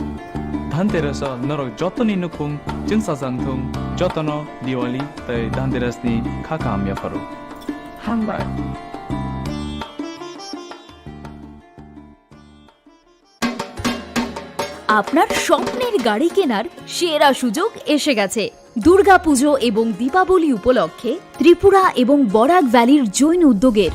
धनतेरस नरक जतनि नुखुं जोंसा जानथुं जतन दिवाली तै धनतेरसनि खाका आमिया फारो हामबाय আপনার স্বপ্নের গাড়ি কেনার সেরা সুযোগ এসে গেছে দুর্গাপুজো এবং দীপাবলি উপলক্ষে ত্রিপুরা এবং বরাক ভ্যালির জৈন উদ্যোগের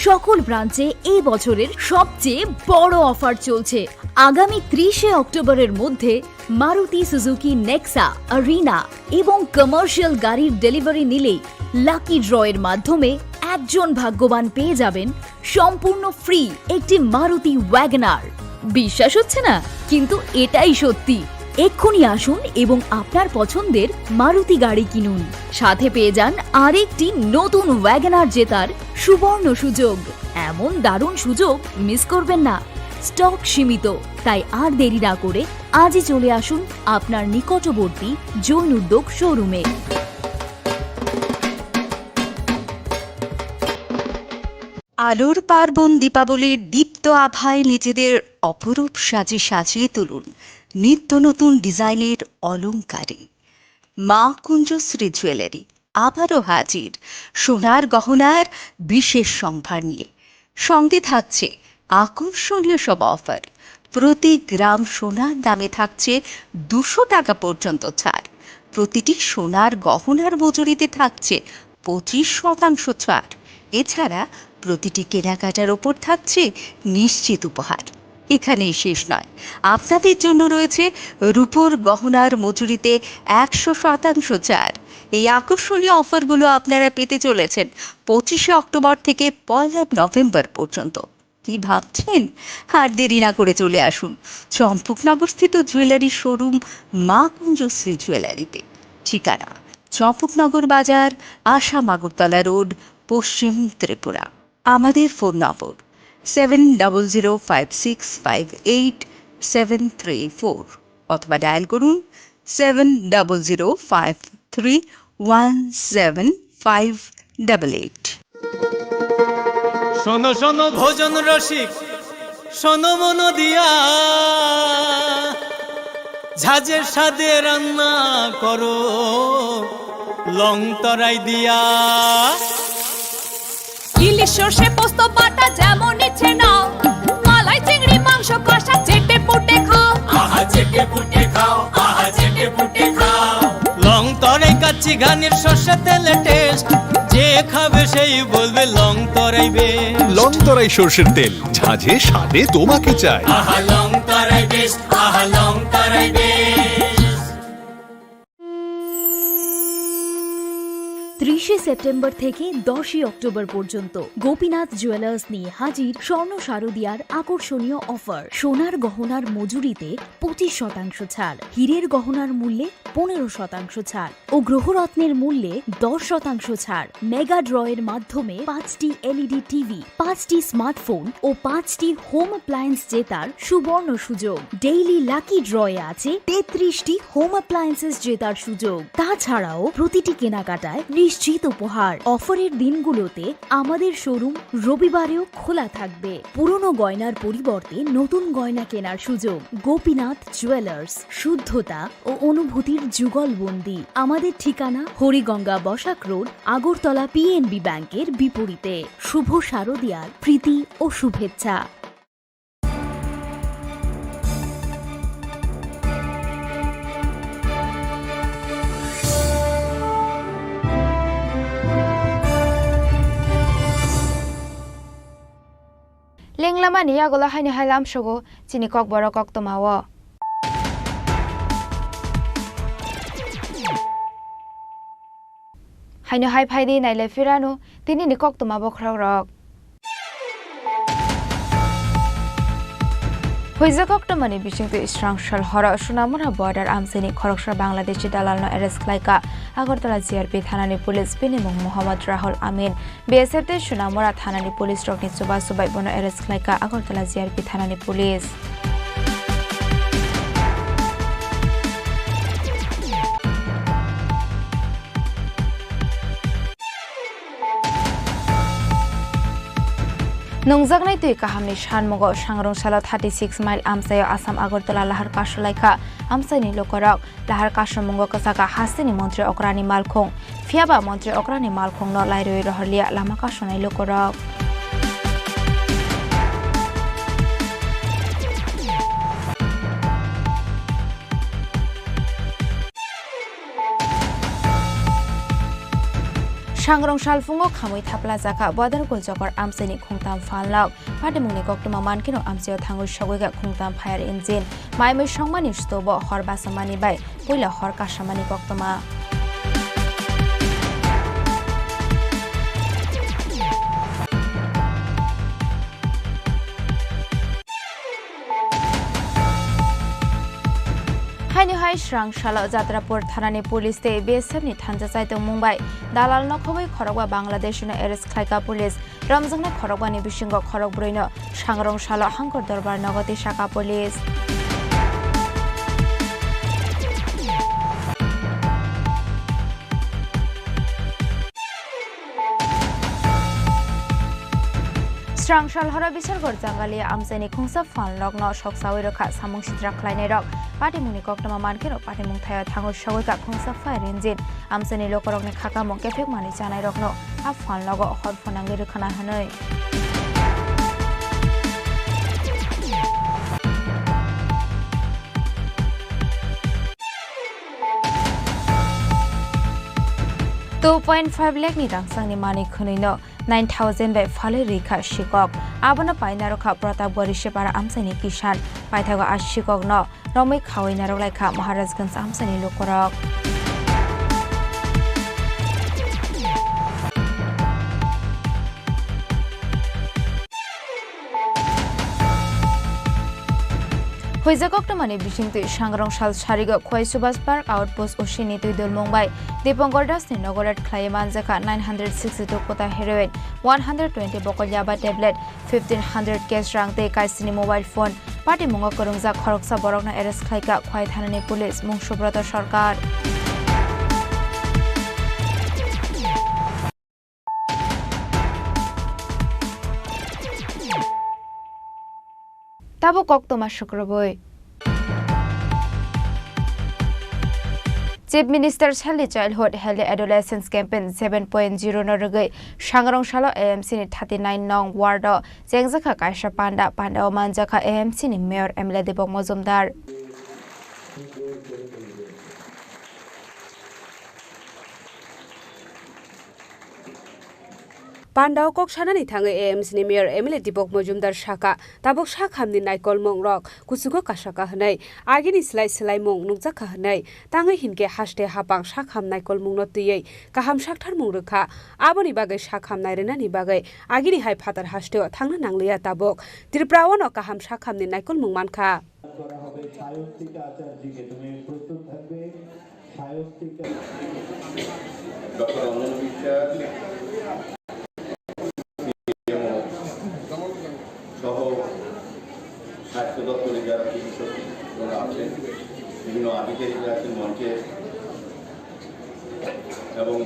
সকল ব্রাঞ্চে এই বছরের সবচেয়ে বড় অফার চলছে আগামী 30 অক্টোবরের মধ্যে মারুতি সুজুকি নেক্সা আরিনা এবং কমার্শিয়াল গাড়ির ডেলিভারি নিলেই লাকি ড্র এর মাধ্যমে একজন ভাগ্যবান পেয়ে যাবেন সম্পূর্ণ ফ্রি একটি মারুতি ওয়াগনার বিশ্বাস হচ্ছে না কিন্তু এটাই সত্যি এক্ষুনি আসুন এবং আপনার পছন্দের মারুতি গাড়ি কিনুন সাথে পেয়ে যান আরেকটি নতুন ওয়াগনার জেতার সুবর্ণ সুযোগ এমন দারুণ সুযোগ মিস করবেন না স্টক সীমিত তাই আর দেরি না করে আজই চলে আসুন আপনার নিকটবর্তী জৈন উদ্যোগ শোরুমে আলোর পার্বণ দীপাবলির দীপ্ত আভায় নিজেদের অপরূপ সাজিয়ে তুলুন নিত্য নতুন ডিজাইনের অলংকারে মা কুঞ্জশ্রী জুয়েলারি আবারও হাজির সোনার গহনার বিশেষ সম্ভার নিয়ে সঙ্গে থাকছে আকর্ষণীয় সব অফার প্রতি গ্রাম সোনার দামে থাকছে 200 টাকা পর্যন্ত ছাড় প্রতিটি সোনার গহনার মজুরিতে থাকছে 25% ছাড় এছাড়া প্রতিটি কেনাকাটার ওপর থাকছে নিশ্চিত উপহার এখানেই শেষ নয় আপনাদের জন্য রয়েছে রূপোর গহনার মজুরিতে 100% ছাড় এই আকর্ষণীয় অফারগুলো আপনারা পেতে চলেছেন 25 অক্টোবর থেকে 1 নভেম্বর পর্যন্ত কি ভাবছেন আর দেরি না করে চলে আসুন চম্পকনগরস্থিত জুয়েলারি শোরুম মা কুঞ্জশ্রী জুয়েলারিতে ঠিকানা চম্পকনগর বাজার আসাম আগরতলা রোড পশ্চিম ত্রিপুরা আমাদের ফোন নম্বর 7005658734 অথবা ডায়াল করুন 7005317588 শোনো শোনো ভোজন রসিক শোনো মন দিয়া ঝাঁঝের স্বাদে রান্না করো লং তরাই দিয়া ইলিশ সর্ষে পোস্ত বাটা যেমন ইচ্ছে নাও মালাই চিংড়ি মাংস কষা চেটে পুটে খাও আহা চেটে পুটে খাও আহা চেটে পুটে খাও লং তরাই কাচ্চি ঘানির সর্ষে তেলে টেস্ট যে খাবে সেই বলবে লং তরাই বেশ লং তরাই সর্ষের তেল ঝাঁঝে স্বাদে তোমাকে চাই আহা লং তরাই বেশ আহা লং তরাই বেশ 30 20 সেপ্টেম্বর থেকে 10 অক্টোবর পর্যন্ত গোপীনাথ জুয়েলার্স নিয়ে হাজির স্বর্ণ শারদিয়ার আকর্ষণীয় অফার। সোনার গহনার মজুরিতে 25% ছাড়, হীরের গহনার মূল্যে 15% ছাড় ও গ্রহরত্নের মূল্যে 10% ছাড়। মেগা ড্রয়ের মাধ্যমে 5টি এলইডি টিভি, 5টি স্মার্টফোন ও 5টি হোম অ্যাপ্লায়েন্স জেতার সুবর্ণ সুযোগ। ডেইলি লাকি ড্রয়ে আছে 33টি হোম অ্যাপ্লায়েন্সেস জেতার সুযোগ। তাছাড়াও প্রতিটি কেনাকাটায় নিশ্চিত উপহার। অফারের দিনগুলোতে আমাদের শোরুম রবিবারেও খোলা থাকবে। পুরনো গয়নার পরিবর্তে নতুন গয়না কেনার সুযোগ। গোপীনাথ জুয়েলার্স, শুদ্ধতা ও অনুভূতির যুগলবন্দি। আমাদের ঠিকানা হরিগঙ্গা বসাক রোড, আগরতলা পিএনবি ব্যাংকের বিপরীতে। শুভ শারদিয়ার প্রীতি ও শুভেচ্ছা। Lenglamani agola haini hailam shogo chini kokborok koktomawo. Haino hai phaidi naile firano tini ni koktomabo khrorok. Huizak oktomani bisingte israngshal hora sunamura border amseni khorokshar Bangladeshi dalalno arrest klaika Agartala GRP thanani police pinimung Muhammad Rahul Amin BSF te sunamura thanani police rokni suba subai bono arrest klaika Agartala GRP thanani police. Nungjagnai tui kahamni shanmugo sangrong salo 36 mile amsayo Assam Agartala lahar kasolaika amsaini lokorok lahar kashamungo kasaka hasini montri okrani malkhong fiaba montri okrani malkhong no lairoi rohlia lama kasonai lokorok. Sangrong salfungo khamui thapla jaka bodar goljokor amseni khungtam phalnak patimungni koktoma mankino amseo thangui sogoiga khungtam fire engine maimoi songmani stobo horbasamani bai poila horkasamani koktoma. Haini hai shrang shala Jatrapur thanani police te BSF ni thanja chaitong Mumbai dalal no khoboi khorokba Bangladesh no arrest khlaika police ramjangna khorokba ni bisingo khorok broino sangrong shala hangkor darbar nagati shaka police. Strangshal hora bisargor jangali amseni khungsa phalnok no soksawi rokha samung sidra khlainai rok patimungni koktoma mankero patimung thaya thangor sogoika khungsa fire engine amseni lokorokni khakamo kefek mani janai rokno a phalnogo hor phonangi rkhana hanoi. $2.5 lakh ni rangsangni mani khunino 9,000 bai phale rikha shikok abona paina rokha pratap borishe para amsani kisan paithago ashikok no romai khawai narok laikha Maharajganj amsani lokorok. Huizakoktomani bisingti sangrong sal sarigo khoi subas park outpost oshini tui dol Mumbai Dipankar Das ni nogorat khlai manjaka 962 kota heroin 120 bokol yaba tablet 1500 cash rangte kaisini mobile phone party mungo korungja khoroksa borokna arrest khlaika khoi thanani police mungsubrata sarkar. Tabo koktoma shukraboi. Chief Minister Healthy Childhood Healthy Adolescence Campaign 7.0 no rugai sangrong salo AMC ni 39 nong ward jengjaka kaisa panda o manjaka AMC ni mayor Emla Debok Mojumdar. Pandao kok sanani thange AMC ni mayor MLA Dipok Mojumdar Shaka tabok sakhamni naikol mongrok kusugo kasaka hnai agini slai mong nungjakha hnai tangai hinke haste hapang sakham naikol mungno tiyei kaham sakthar mungrekha aboni bagai sakham nairena ni bagai agini hai phatar haste thangna nangleya tabok Tripura ono kaham sakhamni naikol mungmankha সহ স্বাস্থ্য দপ্তরে যারা চিকিৎসক আছেন বিভিন্ন আধিকারিকরা আছেন মঞ্চে এবং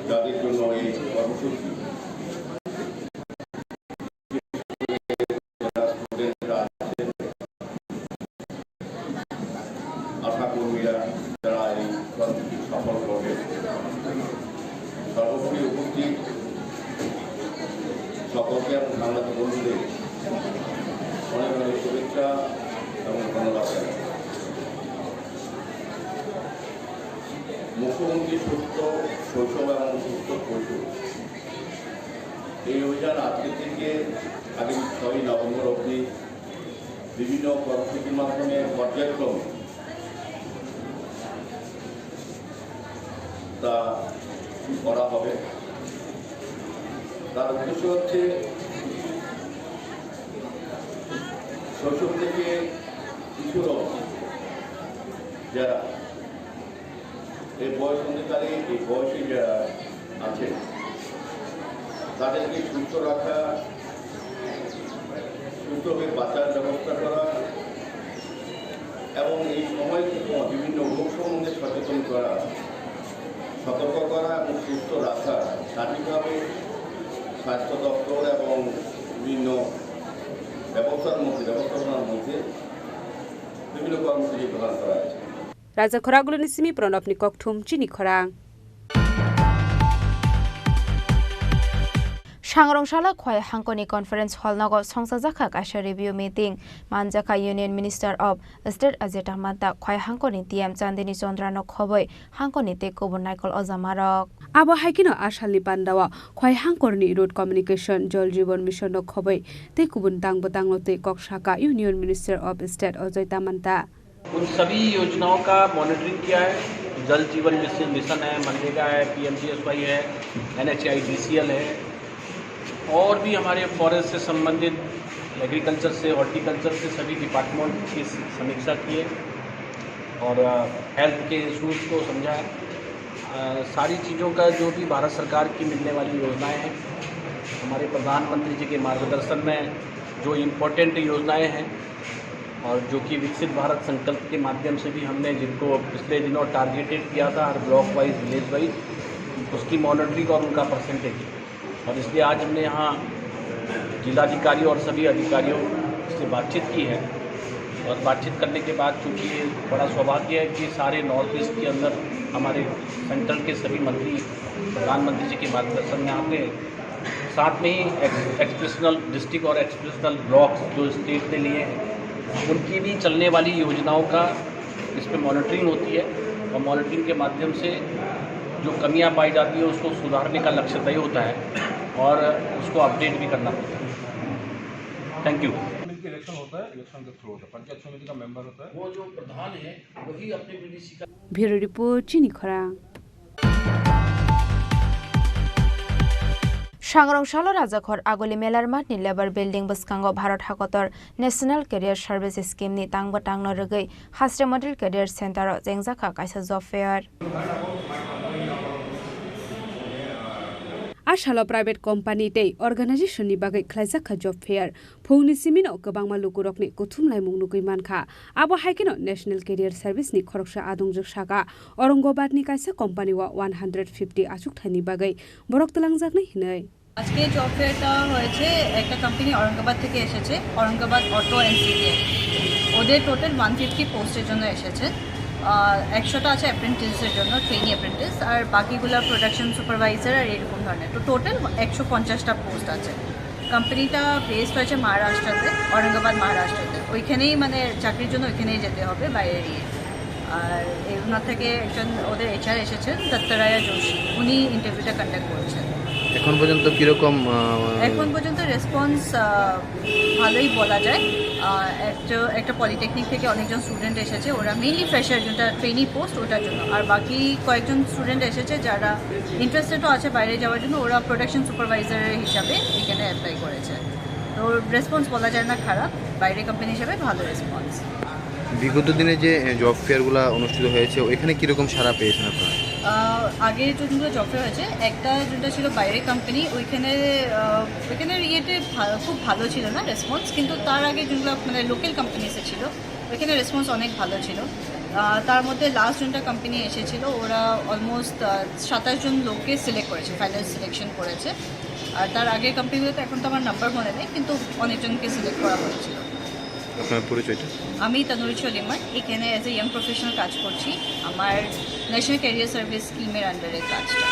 যাদের জন্য এই কর্মসূচি আশাকর্মীরা যারা এই কর্মসূচি সফল করবে সর্বোপরি উপস্থিত সকলকে এবং বাংলাদেশ বন্ধুদের অনেক অনেক শুভেচ্ছা এবং ধন্যবাদ জানাই। মুখ্যমন্ত্রী সুস্থ শৈশব এবং সুস্থ কৈশোর এই অভিযান আজকে থেকে আগামী 6 নভেম্বর অবধি বিভিন্ন কর্মসূচির মাধ্যমে পর্যায়ক্রমে তা করা হবে। তার উদ্দেশ্য হচ্ছে শৈশব থেকে কিশোর যারা এই বয়স অনুকালে এই বয়সে যারা আছে তাদেরকে সুস্থ রাখা, সুস্থভাবে বাঁচার ব্যবস্থা করা এবং এই সময় বিভিন্ন রোগ সম্বন্ধে সচেতন করা, সতর্ক করা এবং সুস্থ রাখা সঠিকভাবে স্বাস্থ্য দপ্তর এবং বিভিন্ন ব্যবস্থাপনার মধ্যে বিভিন্ন কর্মসূচি গ্রহণ করা হয়েছে। Raja Khoragulani Simi Pranopni Kokthum Chini Khorang Shangrongshalla Khwai Hangkoni Conference Hall Nago Songsajaka Kasha Review Meeting Manjaka Union Minister of State Azeta Mata Khwai Hangkoni TM Chandini Chandrano Khoboi Hangkoni Te Kobon Naikol Ozamarok Abo Haikino Ashali Pandawa Khwai Hangkorni Road Communication Jol Jibon Mission no Khoboi Te Kubun Tang Botanglo Te Kokshaka Union Minister of State Azeta Manta उन सभी योजनाओं का monitoring किया है। जल जीवन mission है, मनरेगा है, PMGSY है, NHIDCL है और भी हमारे फॉरेस्ट से संबंधित एग्रीकल्चर से हॉर्टिकल्चर से सभी डिपार्टमेंट की समीक्षा की है और हेल्थ के इशूज़ को समझा है। सारी चीज़ों का जो भी भारत सरकार की मिलने वाली योजनाएं हैं हमारे प्रधानमंत्री जी के मार्गदर्शन में जो इम्पोर्टेंट योजनाएं हैं और जो कि विकसित भारत संकल्प के माध्यम से भी हमने जिनको पिछले दिनों टारगेटेड किया था हर ब्लॉक वाइज विलेज वाइज उसकी मॉनिटरिंग और उनका परसेंटेज और इसलिए आज हमने यहाँ जिलाधिकारियों और सभी अधिकारियों से बातचीत की है और बातचीत करने के बाद चूँकि ये बड़ा सौभाग्य है कि सारे नॉर्थ ईस्ट के अंदर हमारे सेंट्रल के सभी मंत्री प्रधानमंत्री जी के मार्गदर्शन में आते हैं साथ में ही एक्सप्रेशनल डिस्ट्रिक्ट और एक्सप्रेशनल ब्लॉक्स जो स्टेट ने लिए हैं उनकी भी चलने वाली योजनाओं का इस पर मॉनिटरिंग होती है और मॉनिटरिंग के माध्यम से जो कमियां पाई जाती है उसको सुधारने का लक्ष्य तय होता है और उसको अपडेट भी करना पड़ता है। Thank you. इलेक्शन होता है, इलेक्शन के थ्रू होता है, पंचायत समिति का मेंबर होता है, वो जो प्रधान है वही अपने बीडीसी का Bureau Report Chini Khorang Shangrongshalla Rajakhor Agoli Melar Matni Labor Building Buskango Bharat Hakotor National Career Service Scheme ni Tangbo Tangno Rugai Hasre Model Career Center Jengjaka Kaisa Job Fair Ashalo private company tei organization ni bagai khlaijaka job fair phungni simino gobangma lukurokni kuthumlai mungnugui mankha abo haikino National Career Service ni khoroksa adungjak saka Aurangabad ni kaisa company wa 150 achuk thani bagai borok talangjakni hinai আজকে job ফেয়ারটা হয়েছে একটা company Aurangabad থেকে এসেছে Aurangabad auto এনসিকে ওদের total 150 পোস্টের জন্য এসেছে 100টা আছে অ্যাপ্রেন্টিসের জন্য ট্রেনি অ্যাপ্রেন্টিস আর বাকিগুলো প্রোডাকশন সুপারভাইজার আর এরকম ধরনের তো টোটাল 150টা পোস্ট আছে কোম্পানিটা বেসড হয়েছে মহারাষ্ট্রতে औरंगाबाद মহারাষ্ট্রতে ওইখানেই মানে চাকরির জন্য ওইখানেই যেতে হবে বাইরে গিয়ে আর ওনার থেকে একজন ওদের HR এসেছেন দত্তরায়া যোশী, উনি ইন্টারভিউটা কন্ডাক্ট করছেন। এখন পর্যন্ত কীরকম? এখন পর্যন্ত রেসপন্স ভালোই বলা যায়। একটা পলিটেকনিক থেকে অনেকজন স্টুডেন্ট এসেছে, ওরা মেইনলি ফ্রেশার যেটা ট্রেনি পোস্ট ওটার জন্য, আর বাকি কয়েকজন স্টুডেন্ট এসেছে যারা ইন্টারেস্টেডও আছে বাইরে যাওয়ার জন্য, ওরা প্রোডাকশন সুপারভাইজারের হিসাবে এখানে অ্যাপ্লাই করেছে। তো রেসপন্স বলা যায় না খারাপ, বাইরে কোম্পানি হিসাবে ভালো রেসপন্স। বিগত দিনে যে জব ফেয়ারগুলো অনুষ্ঠিত হয়েছে ওইখানে কীরকম সাড়া পেয়েছেন আপনারা? আগে যেগুলো জব ফেয়ার হয়েছে, একটা যেটা ছিল বাইরের কোম্পানি, ওইখানের ইয়েতে খুব ভালো ছিল না রেসপন্স, কিন্তু তার আগে যেগুলো মানে লোকাল কোম্পানিসে ছিল ওইখানে রেসপন্স অনেক ভালো ছিল। তার মধ্যে লাস্ট যেটা কোম্পানি এসেছিল ওরা অলমোস্ট 27 জন লোককে সিলেক্ট করেছে, ফাইনাল সিলেকশন করেছে। আর তার আগের কোম্পানিগুলোতে এখন তো আমার নাম্বার মনে নেই, কিন্তু অনেকজনকে সিলেক্ট করা হয়েছিল। আপনার পরিচয়টা? আমি তনুরি চলিমান, এখানে অ্যাজ এ ইয়াং প্রফেশনাল কাজ করছি, আমার ন্যাশনাল ক্যারিয়ার সার্ভিস স্কিমের আন্ডারে কাজটা।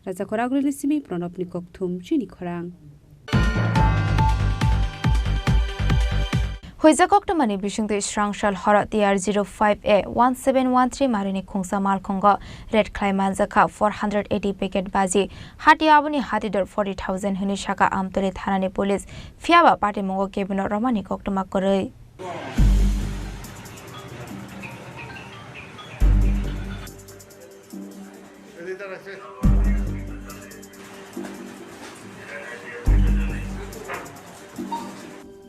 রাজা খরাগুলি সিমি প্রণব নিকথুম চিনি খরাং। Hoizak Oktomani Bishing the Shrangshal Hora TR05A 1713 Marini Kungsa Malkonga Red Climanzaka 480 packet baji Hati Abuni Hatidor 40,000 Hunishaka Amtore Thanani Police Fiaba Party Mongo Kebino Romani Koktomakore.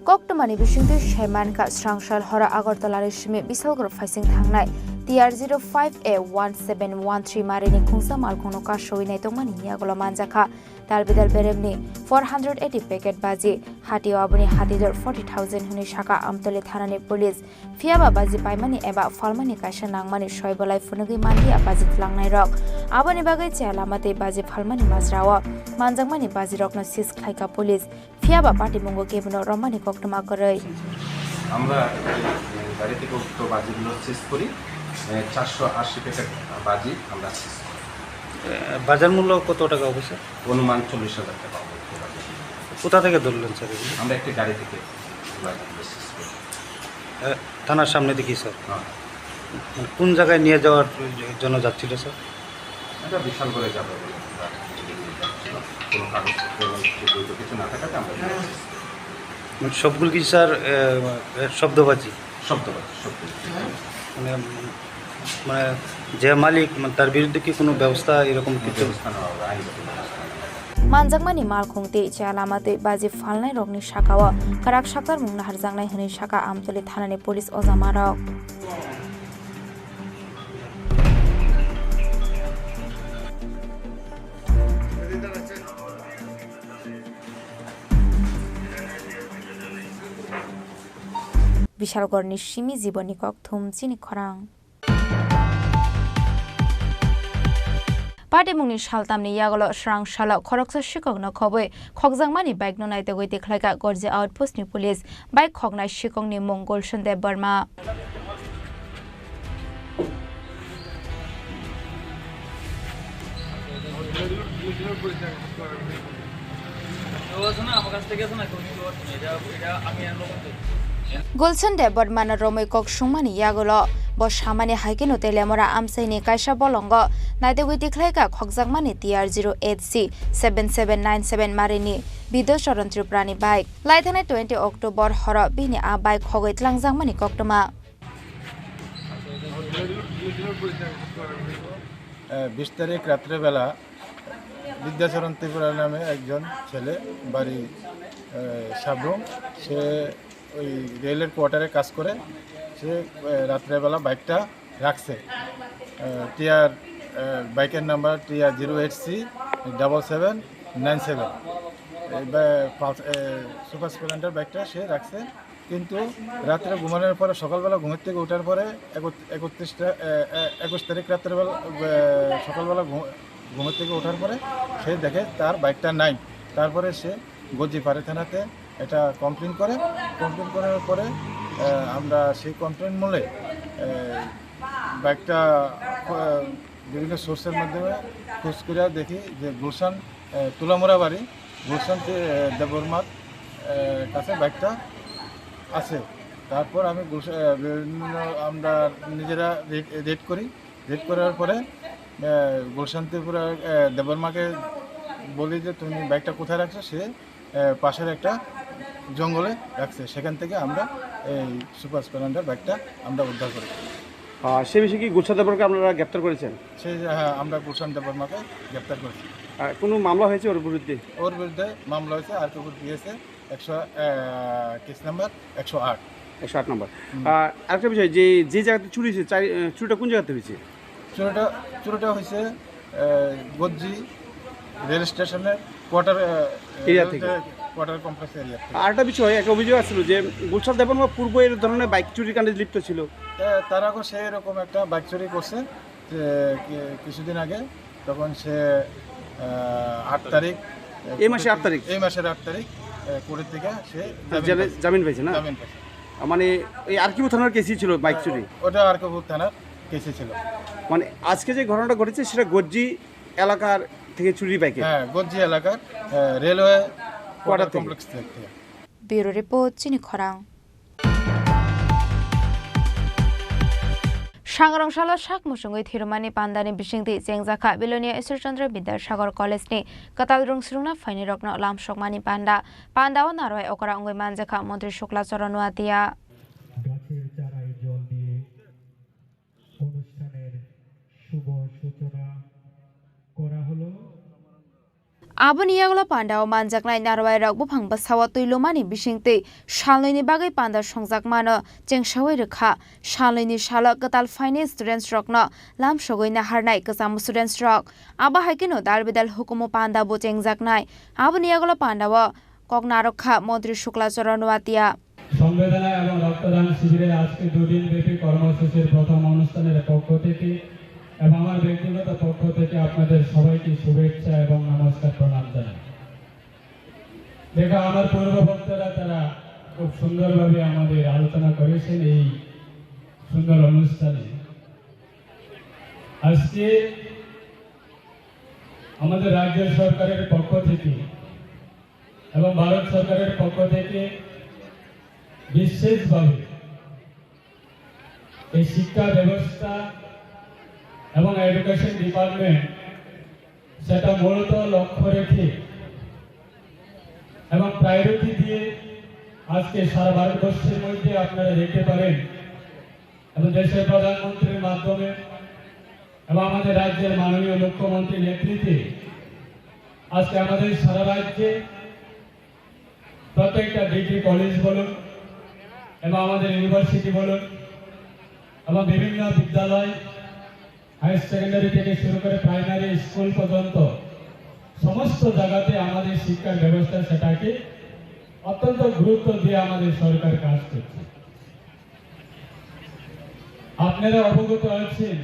Koktomani Bishing the Shaman Ka Shrangshal Hora Agartala Rishimi Bisalgor Facing Tangnai TR05A 1713 Marini Kungsa Malkonoka Showine Tomani Yagola Manzaka Dalbidal Beremni 480 packet baji Hati Abuni Hatidor 40,000 Hunishaka Amtole Thanani Police Fiaba Baji Paimani Eba Falmani Kasha Nangmani Shoibolai Funugi Mandi Abaji Flangnai Rock Abani Bagai Chalamate Baji Falmani Mazrawa Manjangmani Baji Rockno Sis Klaika Police Fiaba Party Mongo Kebino Romani Koktoma Koroi আমরা গাড়ি থেকে উক্ত বাজিগুলো সিজ করি 480 packet বাজি আমরা সিজ করি। বাজার মূল্য কত টাকা হবে স্যার? অনুমান 40,000 টাকা হবে। কোথা থেকে ধরলেন স্যার? আমরা একটি গাড়ি থেকে বাজিগুলো সিজ করি। থানার সামনে দেখি স্যার? কোন জায়গায় নিয়ে যাওয়ার জন্য যাচ্ছিল স্যার? এটা বিশাল করে যাবে কোনো কাগজপত্র কিছু না থাকাতে আমরা সবগুলো কি স্যার শব্দবাজি? মানে মানে যে মালিক তার বিরুদ্ধে কি কোনো ব্যবস্থা এরকম কিছু? Manjangmani Malkhungti Chalamate Baji Falnai Rogni Shakawa Karak Shakar Mungna Harjangnai Huni Shaka Amtole Thanani Police Ozamarok Bishalgor Nishimi Ziboni Kokthum Chini Khorang Party Mungni Shaltamni Yagolo Shrangshal Khoroksa Shikogno Khoboi Khokjangmani Bike no Naite Goite Khlaika Gorje Outpost ni Police Bike Khognai Shikongni Mongol Shonde Burma Golson de Burman Romoi Kok Shumani Yagolo Boshamani Haikino Telemora Amsaini Kaisha Bolongo Naide Goite Khlaika Khokjangmani TR08C 7797 Marini Bido Khorang Tripura ni bike Laithane 20 October Horo Bini a bike Khogoi Tlangjangmani Koktoma 20 তারিখ রাত্রেবেলা বিদ্যাচরণ ত্রিপুরা নামে একজন ছেলে বাড়ি সাবরুম, সে ওই রেলের কোয়ার্টারে কাজ করে, সে রাত্রেবেলা বাইকটা রাখছে। টিআর বাইকের নাম্বার TR08C 7797 সুপার স্প্লেন্ডার বাইকটা সে রাখছে। কিন্তু রাত্রে ঘুমানোর পরে সকালবেলা ঘুমের থেকে ওঠার পরে 21 তারিখ রাত্রেবেলা সকালবেলা ঘুমের থেকে ওঠার পরে সে দেখে তার বাইকটা নাই। তারপরে সে গজিপাড়া থানাতে এটা কমপ্লেন করার পরে আমরা সেই কমপ্লেন মূলে বাইকটা বিভিন্ন সোর্সের মাধ্যমে খোঁজ করে দেখি যে গুলশান তুলামোড়া বাড়ি গুলশান দেববর্মার কাছে বাইকটা আছে। তারপর আমি বিভিন্ন আমরা নিজেরা রেড করি, রেড করার পরে গুলশান ত্রিপুরা দেববর্মাকে বলি যে তুমি বাইকটা কোথায় রাখছো, সে পাশের একটা জঙ্গলে রাখছে, সেখান থেকে আমরা এই সুপার স্প্লেন্ডার বাইকটা আমরা উদ্ধার করি। সে বিষয়ে কি গুলশান দেববর্মাকে আপনারা গ্রেপ্তার করেছেন? হ্যাঁ, আমরা গুলশান দেববর্মাকে গ্রেপ্তার করেছি। কোনো মামলা হয়েছে ওর বিরুদ্ধে? ওর বিরুদ্ধে মামলা হয়েছে, আর কেউ দিয়েছে কেস নাম্বার 108 নম্বর। আরেকটা বিষয়, যে জায়গাতে চুরি হয়েছে, চুরিটা কোন জায়গাতে হয়েছে? চুরিটা হয়েছে গজ্জি রেল স্টেশনের কোয়ার্টার এরিয়া থেকে, কোয়ার্টার কমপ্লেক্স এরিয়া থেকে। আরেকটা বিষয়, একটা অভিযোগ আসছিল যে গুলশান দেববর্মা পূর্ব এর ধরনের বাইক চুরির কাণ্ডে লিপ্ত ছিল। তার আগে সে এরকম একটা বাইক চুরি করছে যে কিছুদিন আগে, তখন সে 8 তারিখ, এই মাসের 8 তারিখ কোর্টের থেকে সে জামিন পেয়েছে না? জামিন পেয়েছে। মানে এই আরকিপুর থানার কেসই ছিল বাইক চুরি? ওটা আরকিপুর থানার কেসই ছিল। মানে আজকে যে ঘটনাটা ঘটেছে সেটা গজ্জি এলাকার থেকে চুরি বাইকে? হ্যাঁ, গজ্জি এলাকার রেলওয়ে কোয়ার্টার কমপ্লেক্স থেকে। ব্যুরো রিপোর্ট, চিনি খরাং। सांग्रांशाला शाक मुसुंगै थिरुमानि पान्दानि बिसिंति जेंजाखा बिलोनिया ईश्वरचन्द्र विद्यासागर कलेजनि कताल रुंसुरुंना फाइनि रक्न लामसकमानि पान्दाओ नारय अकरा अंगै मानजाखा मन्त्री शुक्ला चरण नुआतिया গাছের চারায় জল দিয়ে অনুষ্ঠানের শুভ সূচনা করা হলো। आबनियागला पान्डाव मानजाकनाय नारवाय रग बुफां बासावा तुइलमानि बिसिंति सालनैनि बागै पान्दा संजाकमानो जेंसावै रोखा सालनैनि साला गताल फाइनि स्टुडेन्टस रकनो लामसगै नाहारनाय गोजाम स्टुडेन्टस रक आबा हाइकेनो दालबेदाल हुकुमो पान्दाबो जेंजाकनाय आबनियागला पान्डाव कगनारखा मन्त्री शुक्ला चरण नुआतिया संवेदना एवं रक्तदान शिबिरे আজকে দুদিন ব্যাপী কর্মসূচির প্রথম অনুষ্ঠানের পক্ষ থেকে এবং আমার ব্যক্তিগত পক্ষ থেকে আপনাদের সবাইকে শুভেচ্ছা এবং নমস্কার প্রণাম জানাই। দেখো, আমার পূর্ববক্তারা তারা খুব সুন্দরভাবে আমাদের আলোচনা করেছেন এই সুন্দর অনুষ্ঠানে। আজকে আমাদের রাজ্য সরকারের পক্ষ থেকে এবং ভারত সরকারের পক্ষ থেকে বিশেষভাবে এই শিক্ষা ব্যবস্থা এবং এডুকেশন ডিপার্টমেন্ট সেটা মূলত লক্ষ্য রেখে এবং প্রায়োরিটি দিয়ে আজকে সারা ভারতবর্ষের মধ্যে আপনারা দেখতে পারেন এবং দেশের প্রধানমন্ত্রীর মাধ্যমে এবং আমাদের রাজ্যের মাননীয় মুখ্যমন্ত্রীর নেতৃত্বে আজকে আমাদের সারা রাজ্যে প্রত্যেকটা ডিগ্রি কলেজ বলুন এবং আমাদের ইউনিভার্সিটি বলুন এবং বিভিন্ন বিদ্যালয় হায়ার সেকেন্ডারি থেকে শুরু করে প্রাইমারি স্কুল পর্যন্ত সমস্ত জায়গাতে আমাদের শিক্ষার ব্যবস্থা সেটাকে অত্যন্ত গুরুত্ব দিয়ে আমাদের সরকার কাজ করছে। আপনারা অবগত আছেন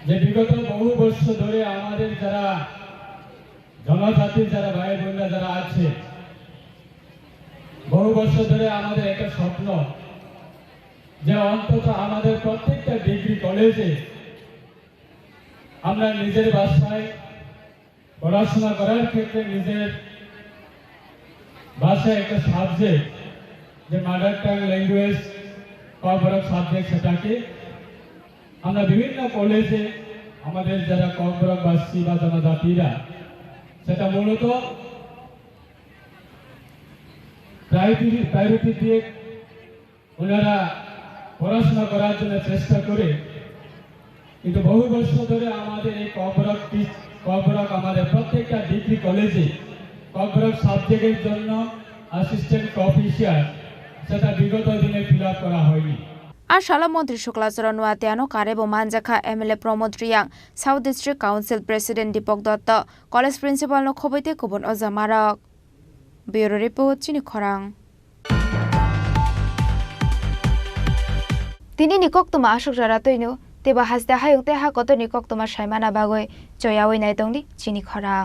যে বিগত বহু বছর ধরে আমাদের যারা জনজাতির যারা ভাই বোনরা যারা আছে, বহু বছর ধরে আমাদের একটা স্বপ্ন যে অন্তত আমাদের প্রত্যেকটা ডিগ্রি কলেজে আমরা নিজের ভাষায় পড়াশোনা করার ক্ষেত্রে নিজের ভাষায় একটা সাবজেক্ট যে mother tongue language Kokborok subject সেটাকে আমরা বিভিন্ন কলেজে আমাদের যারা ককবরকবাসী বা জনজাতিরা সেটা মূলত প্রায়োরিটি দিয়ে ওনারা পড়াশোনা করার জন্য চেষ্টা করে, কিন্তু বহু বছর ধরে আমাদের এই ককবরক আমাদের প্রত্যেকটা ডিগ্রি কলেজে ককবরক সাবজেক্টের জন্য অ্যাসিস্ট্যান্ট প্রফেসর সেটা বিগত দিনে ফিল আপ করা হয়নি। आशाला मन्त्री शुक्लाचरण नुआतियानो कारेबो मानजाखा एमएलए प्रमोद रियां साउथ डिस्ट्रिक्ट काउन्सिल प्रेसिडेन्ट दीपक दत्त कलेज प्रिन्सिपल नो खबैते गुबुन अजामारक। ब्युरो रिपोर्ट, चिनी खरां। तिनी निकक तुमा आशुक जरा तैनो तेबा हासदा हायुं ते हा कत निकक तुमा साइमाना बागै जयावै नायतंगनि चिनी खरां।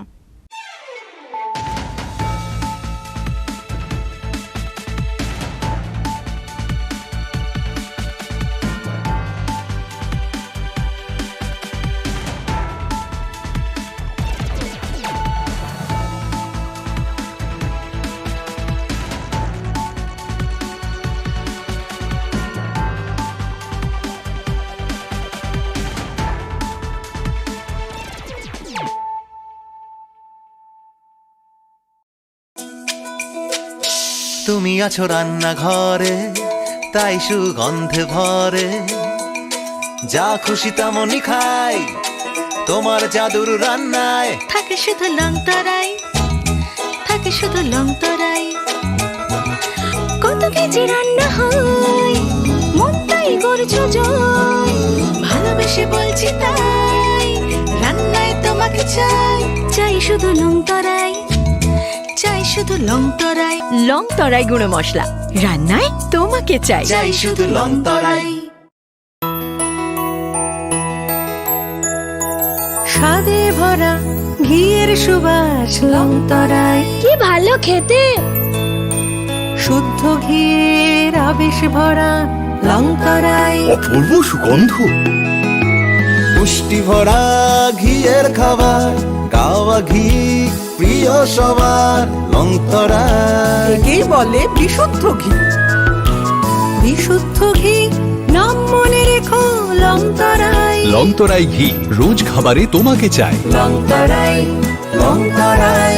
তুমি আছো রান্নাঘরে, তাই সুগন্ধে ভরে। যা খুশি তেমনই খাই, তোমার জাদুর রান্নায় থাকে শুধু লং তরাই, থাকে শুধু লং তরাই। কত কেজি রান্না হয়, মন তাই করছো জয়। ভালোবেসে বলছি তাই, রান্নায় তোমাকে চাই, চাই শুধু লং তরাই, চাই শুধু লং তরাই। লং তরাই গুঁড়ো মশলা, রান্নায় তোমাকে চাই, চাই শুধু লং তরাই। স্বাদে ভরা ঘিয়ের সুবাস লং তরাই, কি ভালো খেতে। শুদ্ধ ঘিয়ের আবেশ ভরা লং তরাই, অপূর্ব সুগন্ধ। পুষ্টি ভরা ঘিয়ের খাবার, গাওয়া ঘি প্রিয় সবার। লংতরাই কি বলে বিশুদ্ধ ঘি, বিশুদ্ধ ঘি নাম মনে রেখো লং তরাই। লংতরাই ঘি রোজ খাবারে তোমাকে চাই। লং তরাই, লং তরাই।